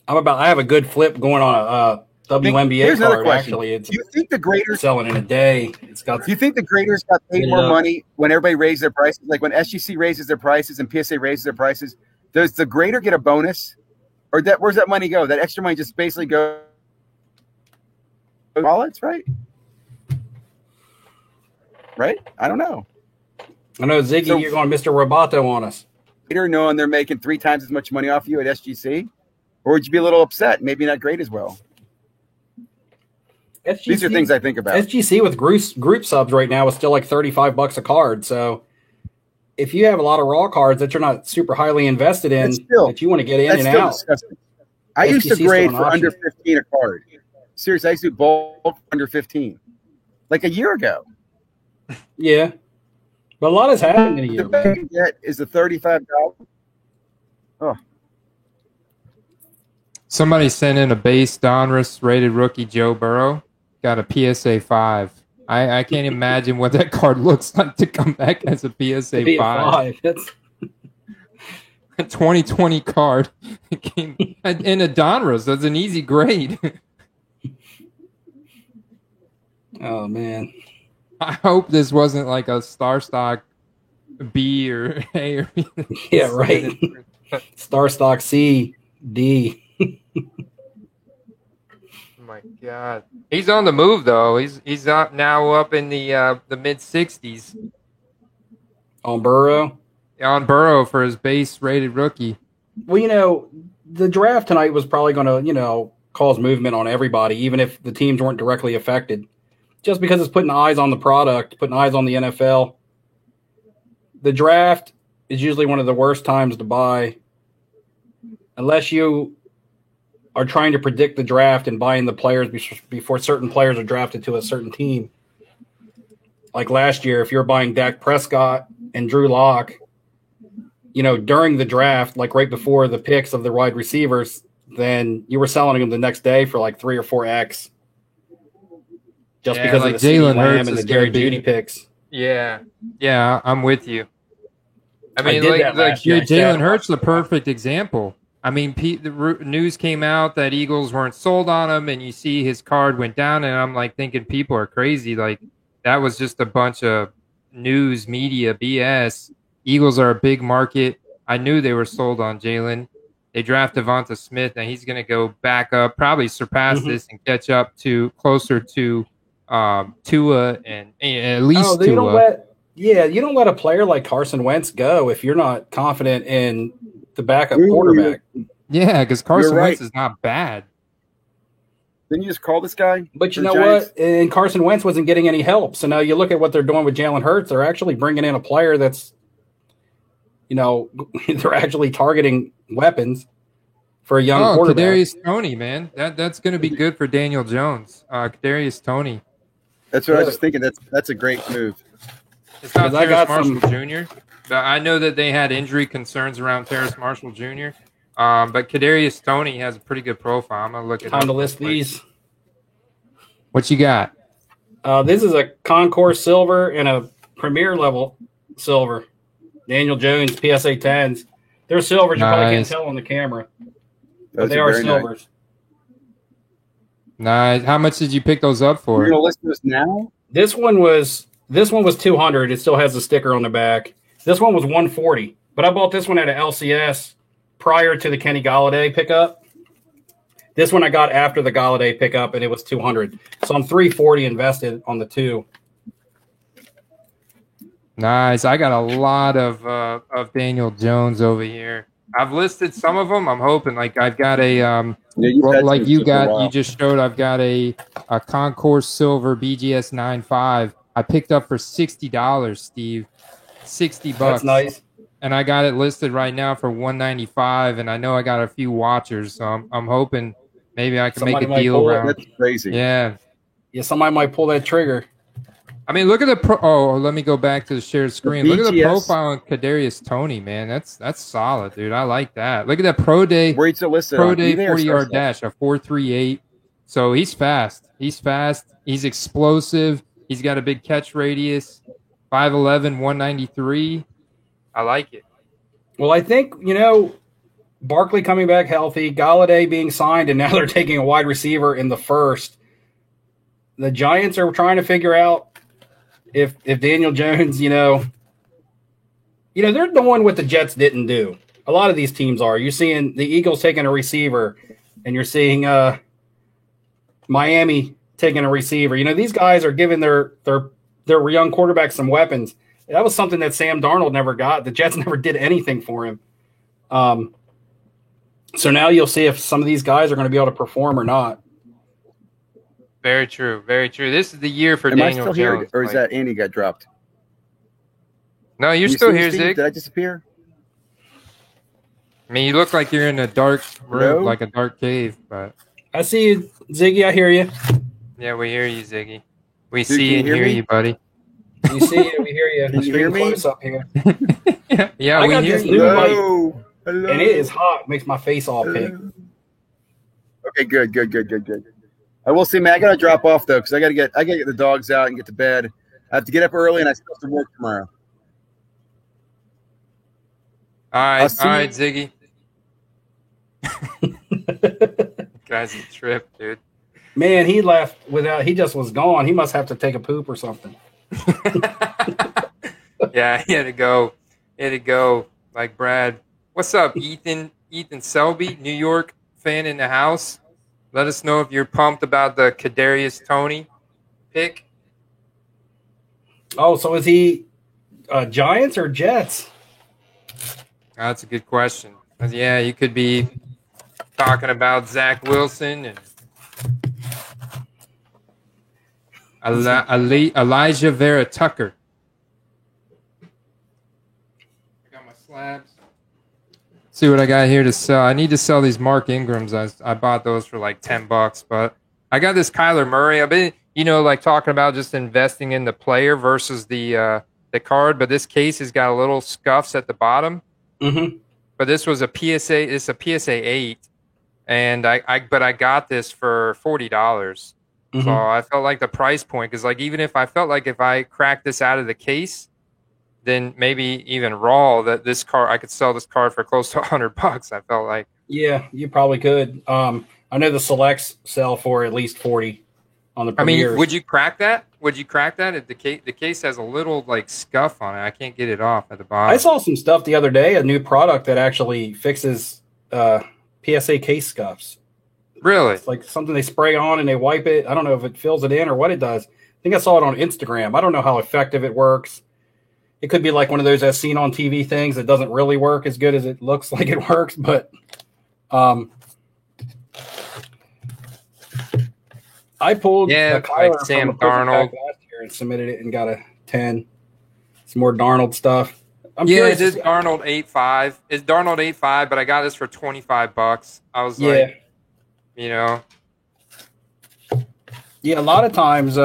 I have a good flip going on a WNBA card. Actually, do you think the graders selling in a day? Do you think the graders got paid more money when everybody raised their prices? Like when SGC raises their prices and PSA raises their prices, does the grader get a bonus, or where's that money go? That extra money just basically goes wallets, right? Right? I don't know. I know, Ziggy, so, you're going Mr. Roboto on us. Knowing they're making 3 times as much money off you at SGC? Or would you be a little upset? Maybe not great as well. These are things I think about. SGC with group subs right now is still like $35 a card. So if you have a lot of raw cards that you're not super highly invested in, that you want to get in and out. Disgusting. I used to grade for under 15 a card. Seriously, I used to do bulk under 15. Like a year ago. Yeah. But a lot has happened in a year. The best you get is the $35. Oh. Somebody sent in a base Donruss rated rookie Joe Burrow. Got a PSA 5. I can't imagine what that card looks like to come back as a PSA 5. That's a 2020 card. It came in a Donruss. That's an easy grade. Oh, man. I hope this wasn't like a Star Stock B or A or B. Yeah, right. Star Stock C, D. Oh my God, he's on the move though. He's now up in the mid 60s. On Burrow. On Burrow for his base rated rookie. Well, the draft tonight was probably going to cause movement on everybody, even if the teams weren't directly affected. Just because it's putting eyes on the product, putting eyes on the NFL. The draft is usually one of the worst times to buy unless you are trying to predict the draft and buying the players before certain players are drafted to a certain team. Like last year, if you're buying Dak Prescott and Drew Lock, during the draft, like right before the picks of the wide receivers, then you were selling them the next day for like 3 or 4x. Just because of the Jalen Hurts and the Jerry Jeudy picks. Yeah, I'm with you. I mean, Jalen Hurts, the perfect example. I mean, the news came out that Eagles weren't sold on him, and you see his card went down, and I'm like thinking people are crazy. Like that was just a bunch of news media BS. Eagles are a big market. I knew they were sold on Jalen. They draft Devonta Smith, and he's going to go back up, probably surpass this and catch up to closer to Tua and at least Tua. You don't let a player like Carson Wentz go if you're not confident in the backup quarterback. Yeah, because Carson Wentz is not bad. Didn't you just call this guy? But you know what? And Carson Wentz wasn't getting any help. So now you look at what they're doing with Jalen Hurts. They're actually bringing in a player that's, they're actually targeting weapons for a young quarterback. Kadarius Toney, man. That's going to be good for Daniel Jones. Kadarius Toney. That's what I was just thinking. That's a great move. It's not Terrace Marshall Jr. I know that they had injury concerns around Terrace Marshall Jr. But Kadarius Toney has a pretty good profile. I'm gonna look at time to list these. What you got? This is a Concourse Silver and a Premier level silver. Daniel Jones PSA 10s. They're silvers. You probably can't tell on the camera, but they are silvers. Nice. How much did you pick those up for? You're gonna list this now? This one was 200. It still has the sticker on the back. This one was 140, but I bought this one at an LCS prior to the Kenny Golladay pickup. This one I got after the Golladay pickup, and it was 200. So I'm 340 invested on the two. Nice. I got a lot of Daniel Jones over here. I've listed some of them. I'm hoping, like I've got a like you just showed. I've got a Concourse Silver BGS 9.5. I picked up for $60, Steve. $60. That's nice. And I got it listed right now for $195. And I know I got a few watchers, so I'm hoping maybe I can make a deal around. That's crazy. Yeah. Yeah, somebody might pull that trigger. I mean, look at the let me go back to the shared screen. Look at the profile on Kadarius Toney, man. That's solid, dude. I like that. Look at that Pro Day 40-yard dash, a 4.38. So he's fast. He's explosive. He's got a big catch radius. 5'11", 193. I like it. Well, I think, Barkley coming back healthy, Golladay being signed, and now they're taking a wide receiver in the first. The Giants are trying to figure out if Daniel Jones, they're doing what the Jets didn't do. A lot of these teams are. You're seeing the Eagles taking a receiver, and you're seeing Miami taking a receiver. These guys are giving their young quarterback some weapons. That was something that Sam Darnold never got. The Jets never did anything for him. So now you'll see if some of these guys are going to be able to perform or not. Very true. Very true. This is the year for Daniel Jones. Here, or is that Andy got dropped? No, you're still here, Zig. Did I disappear? I mean, you look like you're in a dark room, like a dark cave. But I see you, Ziggy. I hear you. Yeah, we hear you, Ziggy. We see and hear you, buddy. We see you. We hear you. Can you hear me? Close up here. Yeah, we hear you. Hello. And it is hot. Makes my face all pink. Okay, good. I will see, man. I gotta drop off though, because I gotta get the dogs out and get to bed. I have to get up early, and I still have to work tomorrow. All right, Ziggy. Guy's a trip, dude. Man, he left without. He just was gone. He must have to take a poop or something. Yeah, he had to go. Like Brad. What's up, Ethan? Ethan Selby, New York fan in the house. Let us know if you're pumped about the Kadarius Toney pick. Oh, so is he Giants or Jets? That's a good question. Yeah, you could be talking about Zach Wilson and Elijah Vera Tucker. I got my slabs. See what I got here to sell. I need to sell these Mark Ingrams. I bought those for like $10, but I got this Kyler Murray. I've been, like talking about just investing in the player versus the card, but this case has got a little scuffs at the bottom. Mm-hmm. But this was a PSA. It's a PSA 8, and I got this for $40. Mm-hmm. So I felt like the price point, because like even if I cracked this out of the case, then maybe even raw, that this card, I could sell this card for close to $100. I felt like. Yeah, you probably could. I know the selects sell for at least 40 on the premieres. I mean, would you crack that? The case has a little like scuff on it. I can't get it off at the bottom. I saw some stuff the other day, a new product that actually fixes PSA case scuffs. Really? It's like something they spray on and they wipe it. I don't know if it fills it in or what it does. I think I saw it on Instagram. I don't know how effective it works. It could be like one of those as seen on TV things that doesn't really work as good as it looks like it works. But I pulled like Sam Darnold last year and submitted it and got a 10. Some more Darnold stuff. It is Darnold 8.5. It's Darnold 8.5, but I got this for $25. I was like, Yeah, a lot of times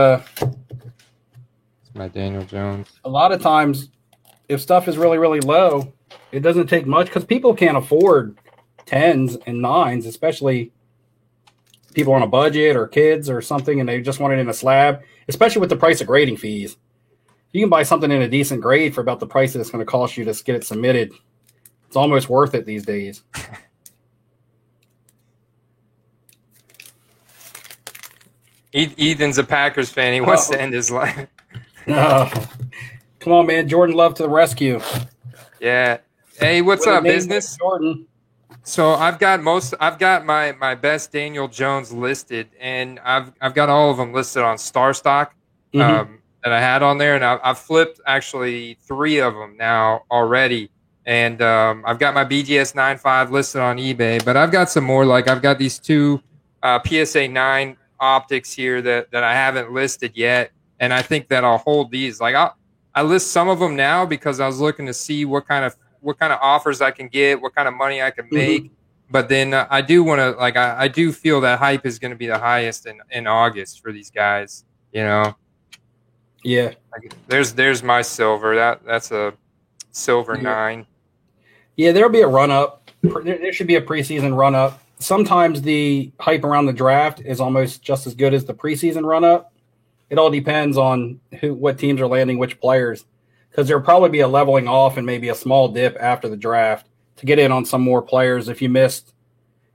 my Daniel Jones. A lot of times, if stuff is really, really low, it doesn't take much because people can't afford 10s and 9s, especially people on a budget or kids or something, and they just want it in a slab, especially with the price of grading fees. You can buy something in a decent grade for about the price that it's going to cost you to get it submitted. It's almost worth it these days. Ethan's a Packers fan. He wants to end his life. No. Come on, man. Jordan Love to the rescue. Yeah. Hey, what's up, business? Jordan. So I've got my best Daniel Jones listed, and I've got all of them listed on StarStock that I had on there, and I've flipped actually 3 of them now already. And I've got my BGS 9.5 listed on eBay, but I've got some more. Like I've got these 2 PSA 9 optics here that I haven't listed yet, and I think that I'll hold these. Like I list some of them now because I was looking to see what kind of offers I can get, what kind of money I can make. But then I do want to, like, I do feel that hype is going to be the highest in August for these guys. You know. Yeah. Like, there's my silver. That's a silver 9. Yeah, there'll be a run up. There should be a preseason run up. Sometimes the hype around the draft is almost just as good as the preseason run up. It all depends on what teams are landing which players, because there'll probably be a leveling off and maybe a small dip after the draft to get in on some more players if you missed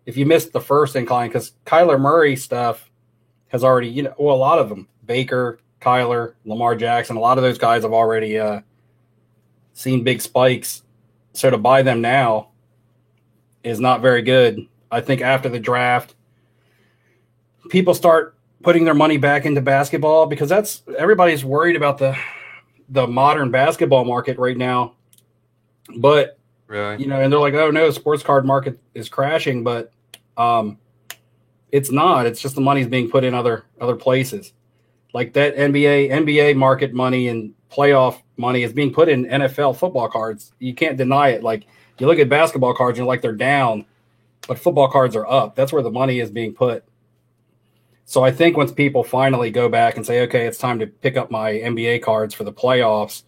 the first incline, because Kyler Murray stuff has already, a lot of them, Baker, Kyler, Lamar Jackson, a lot of those guys have already seen big spikes. So to buy them now is not very good. I think after the draft, people start putting their money back into basketball, because everybody's worried about the modern basketball market right now. But really, and they're like, oh no, the sports card market is crashing, but it's not. It's just the money's being put in other places. Like that NBA market money and playoff money is being put in NFL football cards. You can't deny it. Like you look at basketball cards and you're like, they're down, but football cards are up. That's where the money is being put. So I think once people finally go back and say, okay, it's time to pick up my NBA cards for the playoffs,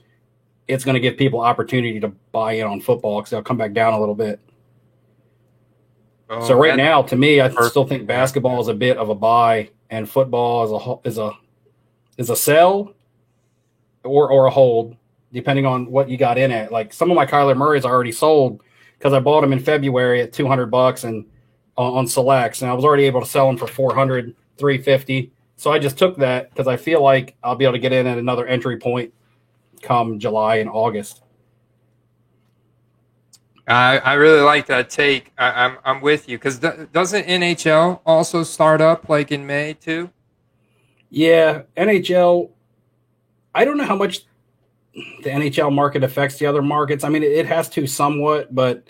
it's going to give people opportunity to buy in on football, because they'll come back down a little bit. So right now, to me, I still think basketball is a bit of a buy, and football is a sell or a hold, depending on what you got in it. Like some of my Kyler Murray's already sold because I bought them in February at $200 and on selects, and I was already able to sell them for $400, $350. So I just took that because I feel like I'll be able to get in at another entry point come July and August. I really like that take. I'm with you, because doesn't NHL also start up like in May too? Yeah, NHL. I don't know how much the NHL market affects the other markets. I mean, it has to somewhat, but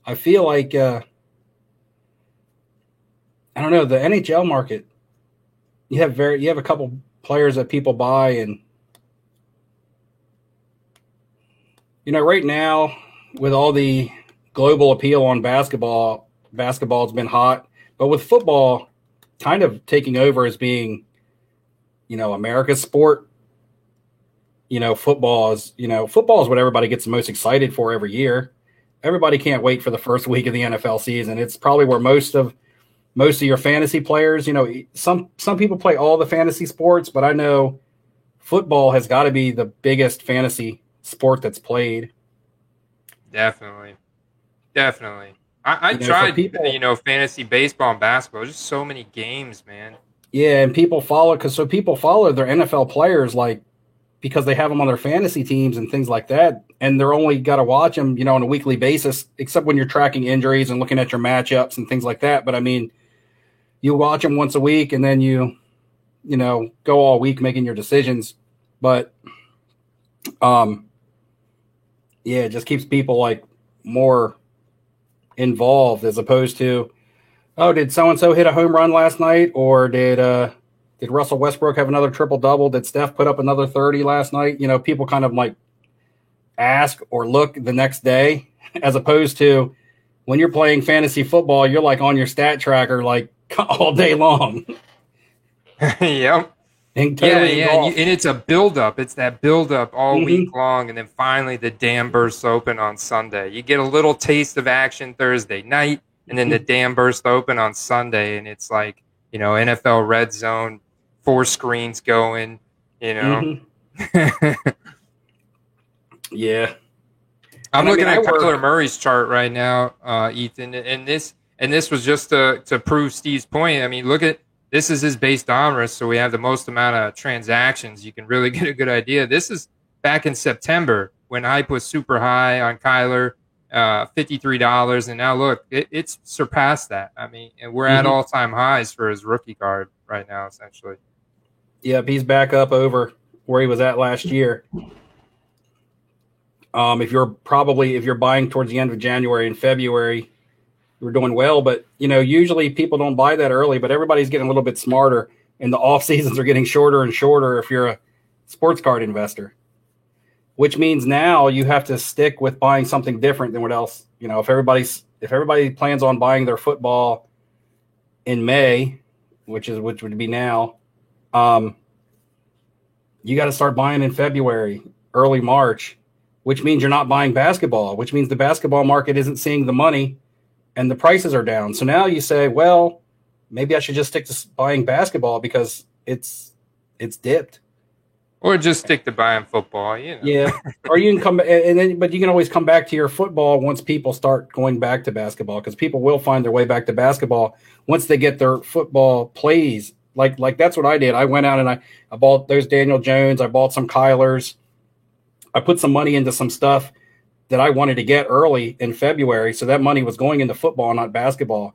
I feel like I don't know, the NHL market. You have a couple players that people buy, and right now with all the global appeal on basketball's been hot, but with football kind of taking over as being, America's sport. Football is what everybody gets the most excited for every year. Everybody can't wait for the first week of the NFL season. It's probably where most of your fantasy players, some people play all the fantasy sports, but I know football has got to be the biggest fantasy sport that's played. Definitely. I tried, fantasy baseball and basketball. Just so many games, man. Yeah, and people follow their NFL players, like, because they have them on their fantasy teams and things like that, and they're only got to watch them, on a weekly basis, except when you're tracking injuries and looking at your matchups and things like that. But I mean, you watch them once a week, and then you go all week making your decisions. But yeah, it just keeps people like more involved, as opposed to, oh, did so-and-so hit a home run last night? Or did Russell Westbrook have another triple-double? Did Steph put up another 30 last night? People kind of like ask or look the next day, as opposed to when you're playing fantasy football, you're like on your stat tracker like all day long. Yep. And and it's a build-up. It's that build-up all week long, and then finally the dam bursts open on Sunday. You get a little taste of action Thursday night, and then the dam bursts open on Sunday, and it's like, NFL Red Zone, 4 screens going, Yeah. I'm looking at Kyler Murray's chart right now, Ethan, and this was just to prove Steve's point. I mean, look at this is his base dominance, so we have the most amount of transactions. You can really get a good idea. This is back in September when hype was super high on Kyler, $53, and now look, it's surpassed that. I mean, and we're at all-time highs for his rookie card right now, essentially. Yep, he's back up over where he was at last year. If you're buying towards the end of January and February, you're doing well. But usually people don't buy that early. But everybody's getting a little bit smarter, and the off seasons are getting shorter and shorter. If you're a sports card investor, which means now you have to stick with buying something different than what else. If everybody plans on buying their football in May, which would be now, you got to start buying in February, early March, which means you're not buying basketball, which means the basketball market isn't seeing the money and the prices are down. So now you say, well, maybe I should just stick to buying basketball because it's dipped. Or just stick to buying football, Yeah. Or you can but you can always come back to your football once people start going back to basketball, because people will find their way back to basketball once they get their football plays. Like that's what I did. I went out and I bought those Daniel Jones. I bought some Kylers. I put some money into some stuff that I wanted to get early in February. So that money was going into football, not basketball.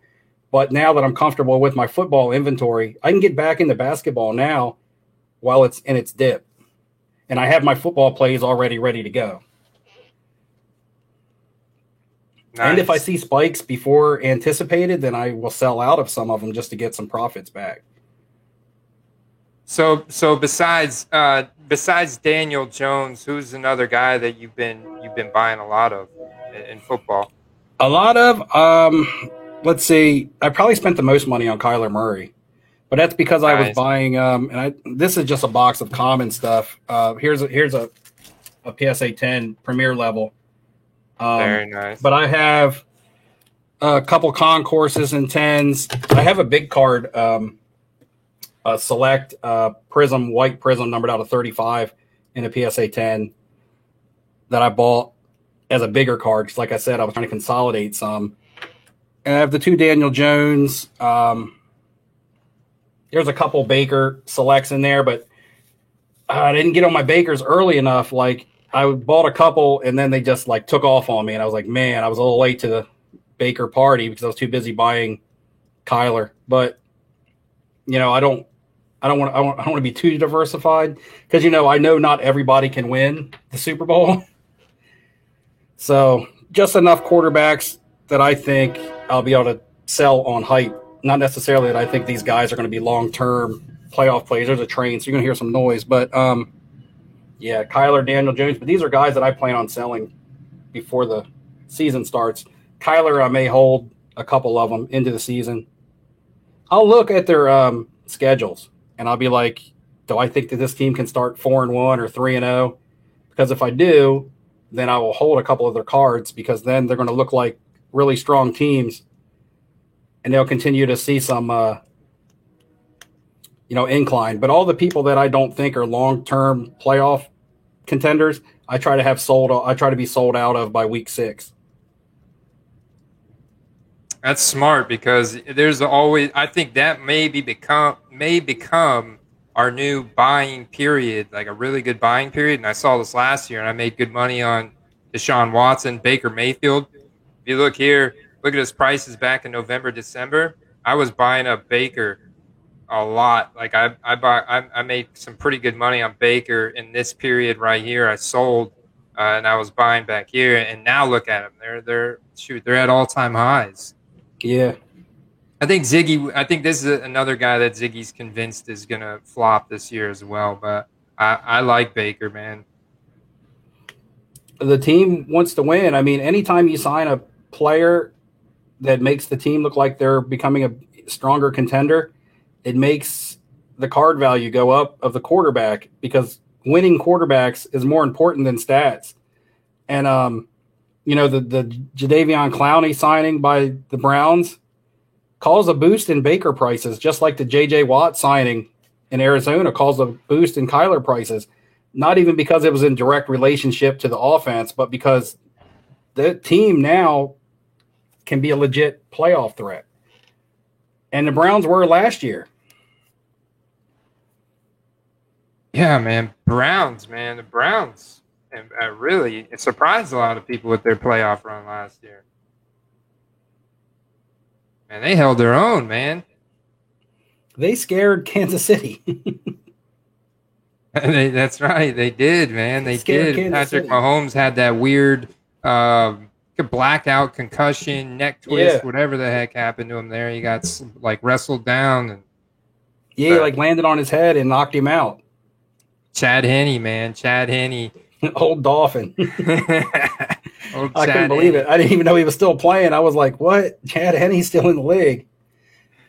But now that I'm comfortable with my football inventory, I can get back into basketball now while it's in its dip. And I have my football plays already ready to go. Nice. And if I see spikes before anticipated, then I will sell out of some of them just to get some profits back. So besides Daniel Jones, who's another guy that you've been buying a lot of in football? A lot of let's see, I probably spent the most money on Kyler Murray, but that's because I was buying this is just a box of common stuff. Here's a PSA 10 premier level. Very nice. But I have a couple concourses and 10s. I have a big card. A select prism, white prism, numbered out of 35 in a PSA 10 that I bought as a bigger card. Because like I said, I was trying to consolidate some. And I have the two Daniel Jones. There's a couple Baker selects in there, but I didn't get on my Bakers early enough. Like I bought a couple and then they just like took off on me. And I was like, man, I was a little late to the Baker party because I was too busy buying Kyler. But I don't want to be too diversified because, I know not everybody can win the Super Bowl. So just enough quarterbacks that I think I'll be able to sell on hype. Not necessarily that I think these guys are going to be long-term playoff players. There's a train, so you're going to hear some noise. But, yeah, Kyler, Daniel Jones. But these are guys that I plan on selling before the season starts. Kyler, I may hold a couple of them into the season. I'll look at their schedules. And I'll be like, do I think that this team can start 4-1 or 3-0? Because if I do, then I will hold a couple of their cards because then they're going to look like really strong teams, and they'll continue to see some, incline. But all the people that I don't think are long-term playoff contenders, I try to have sold. I try to be sold out of by week 6. That's smart because there's always, I think that may become our new buying period, like a really good buying period. And I saw this last year and I made good money on Deshaun Watson, Baker Mayfield. If you look here, look at his prices back in November, December. I was buying up Baker a lot. Like I made some pretty good money on Baker in this period right here. I sold and I was buying back here. And now look at them. They're at all-time highs. Yeah. I think this is another guy that Ziggy's convinced is going to flop this year as well. But I like Baker, man. The team wants to win. I mean, anytime you sign a player that makes the team look like they're becoming a stronger contender, it makes the card value go up of the quarterback because winning quarterbacks is more important than stats. And, the Jadeveon Clowney signing by the Browns caused a boost in Baker prices, just like the J.J. Watt signing in Arizona caused a boost in Kyler prices. Not even because it was in direct relationship to the offense, but because the team now can be a legit playoff threat. And the Browns were last year. Yeah, man. Browns, man. The Browns and really it surprised a lot of people with their playoff run last year. And they held their own, man. They scared Kansas City. That's right. They did, man. They did. Kansas Patrick City. Mahomes had that weird blackout, concussion, neck twist, whatever the heck happened to him there. He got wrestled down. And he landed on his head and knocked him out. Chad Henne, man. Chad Henne. Old Dolphin. I couldn't believe it. I didn't even know he was still playing. I was like, what? Chad Henne's still in the league.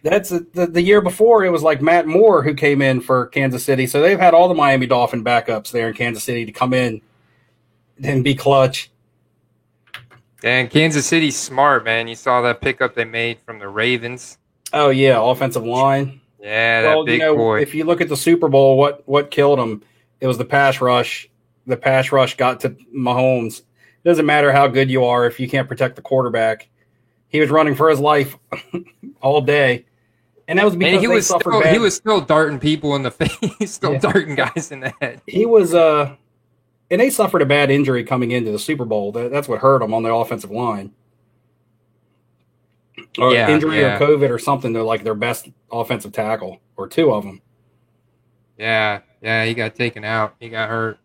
That's the year before. It was like Matt Moore who came in for Kansas City. So they've had all the Miami Dolphin backups there in Kansas City to come in and be clutch. And Kansas City's smart, man. You saw that pickup they made from the Ravens. Oh, yeah, offensive line. Yeah, that big boy. If you look at the Super Bowl, what killed them? It was the pass rush. The pass rush got to Mahomes. It doesn't matter how good you are if you can't protect the quarterback. He was running for his life all day. And that was because he was still darting people in the face, darting guys in the head. He was and they suffered a bad injury coming into the Super Bowl. That's what hurt them on the offensive line. Or injury or COVID or something. They're like their best offensive tackle, or two of them. Yeah, he got taken out. He got hurt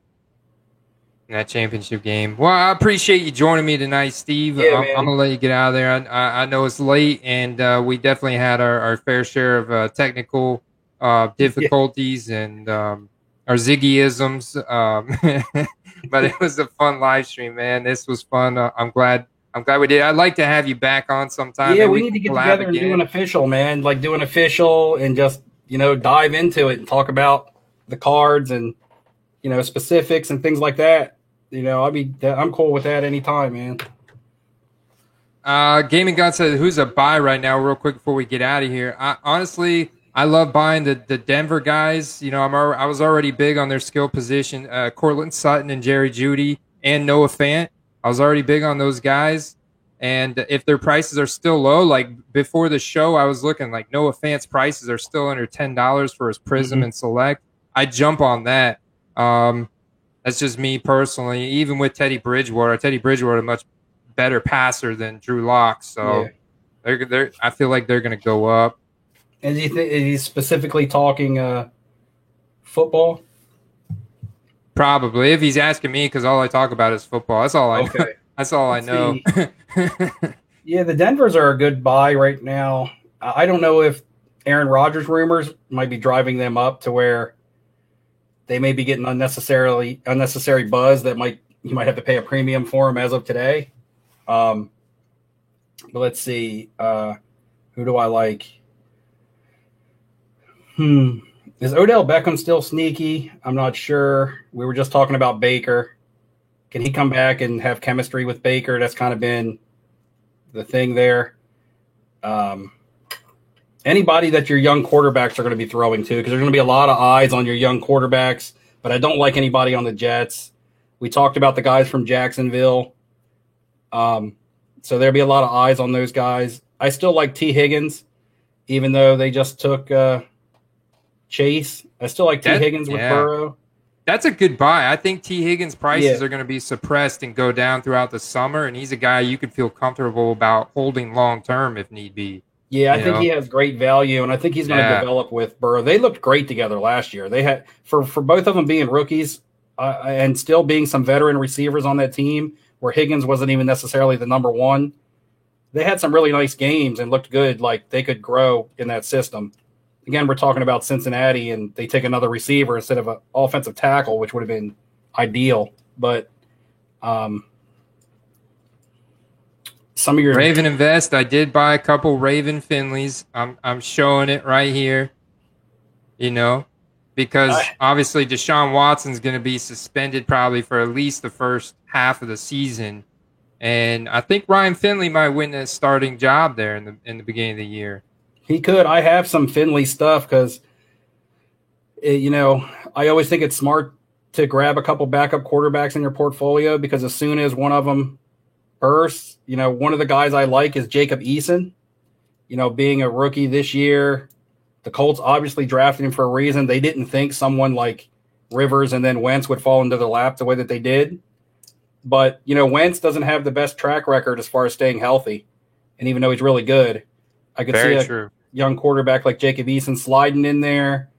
in that championship game. Well, I appreciate you joining me tonight, Steve. I'm going to let you get out of there. I know it's late, and we definitely had our fair share of technical difficulties and our Ziggy-isms. But it was a fun live stream, man. This was fun. I'm glad we did. I'd like to have you back on sometime. Yeah, we need to get together and do an official, man. Like do an official and just, dive into it and talk about the cards and, specifics and things like that. I'm cool with that anytime, man. Gaming God said, who's a buy right now? Real quick before we get out of here. Honestly, I love buying the Denver guys. I was already big on their skill position. Cortland Sutton and Jerry Jeudy and Noah Fant. I was already big on those guys. And if their prices are still low, like before the show, I was looking like Noah Fant's prices are still under $10 for his Prism and Select. I jump on that. That's just me personally. Even with Teddy Bridgewater a much better passer than Drew Lock. So I feel like they're going to go up. And do you think he's specifically talking football? Probably, if he's asking me, because all I talk about is football. That's all I know. That's all I know. Yeah, the Denvers are a good buy right now. I don't know if Aaron Rodgers rumors might be driving them up to where they may be getting unnecessary buzz that you might have to pay a premium for them as of today. But let's see. Who do I like? Is Odell Beckham still sneaky? I'm not sure. We were just talking about Baker. Can he come back and have chemistry with Baker? That's kind of been the thing there. Anybody that your young quarterbacks are going to be throwing to, because there's going to be a lot of eyes on your young quarterbacks, but I don't like anybody on the Jets. We talked about the guys from Jacksonville. So there'll be a lot of eyes on those guys. I still like T. Higgins, even though they just took Chase. I still like T. Higgins with Burrow. That's a good buy. I think T. Higgins' prices are going to be suppressed and go down throughout the summer, and he's a guy you could feel comfortable about holding long-term if need be. Yeah, I think he has great value, and I think he's going to develop with Burrow. They looked great together last year. They had for both of them being rookies and still being some veteran receivers on that team where Higgins wasn't even necessarily the number one. They had some really nice games and looked good, like they could grow in that system. Again, we're talking about Cincinnati, and they take another receiver instead of an offensive tackle, which would have been ideal. But some of your Raven Invest, I did buy a couple Raven Finleys. I'm showing it right here, because obviously Deshaun Watson's going to be suspended probably for at least the first half of the season, and I think Ryan Finley might win that starting job there in the beginning of the year. He could. I have some Finley stuff because, I always think it's smart to grab a couple backup quarterbacks in your portfolio because as soon as one of them bursts, one of the guys I like is Jacob Eason. Being a rookie this year, the Colts obviously drafted him for a reason. They didn't think someone like Rivers and then Wentz would fall into their lap the way that they did. But, Wentz doesn't have the best track record as far as staying healthy. And even though he's really good, I could see a young quarterback like Jacob Eason sliding in there.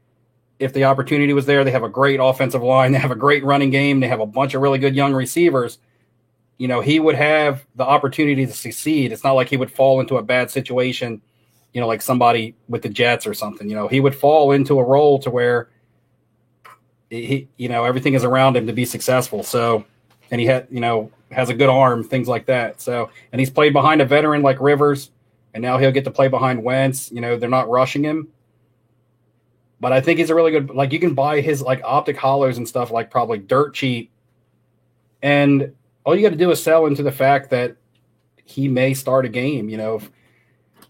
If the opportunity was there, they have a great offensive line. They have a great running game. They have a bunch of really good young receivers. He would have the opportunity to succeed. It's not like he would fall into a bad situation, like somebody with the Jets or something. He would fall into a role to where he everything is around him to be successful. So, and he has a good arm, things like that. So, and he's played behind a veteran like Rivers, and now he'll get to play behind Wentz. They're not rushing him. But I think he's a really good, you can buy his optic hollows and stuff probably dirt cheap. And all you got to do is sell into the fact that he may start a game. If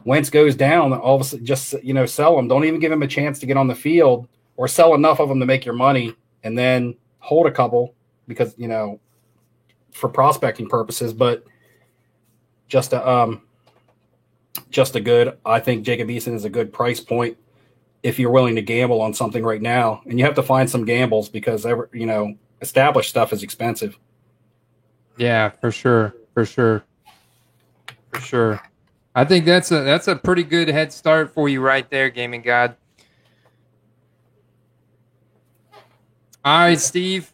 Wentz goes down, all of a sudden just, sell him. Don't even give him a chance to get on the field, or sell enough of them to make your money and then hold a couple because, for prospecting purposes. But just a good, I think Jacob Eason is a good price point if you're willing to gamble on something right now. And you have to find some gambles because, established stuff is expensive. Yeah, for sure. I think that's a pretty good head start for you right there, Gaming God. All right, Steve.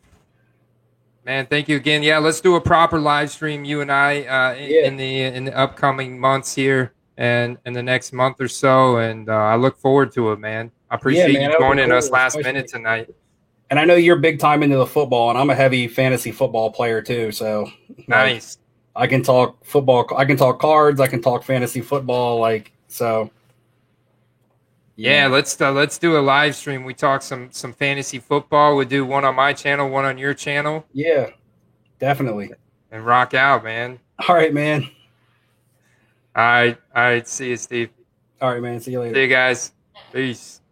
Man, thank you again. Yeah, let's do a proper live stream, you and I, in the upcoming months here and in the next month or so. And I look forward to it, man. I appreciate you joining us last minute tonight. And I know you're big time into the football, and I'm a heavy fantasy football player too. So nice. I can talk football. I can talk cards. I can talk fantasy football. So. Yeah, let's do a live stream. We talk some fantasy football. We'll do one on my channel, one on your channel. Yeah, definitely. And rock out, man. All right, man. All right. See you, Steve. All right, man. See you later. See you guys. Peace.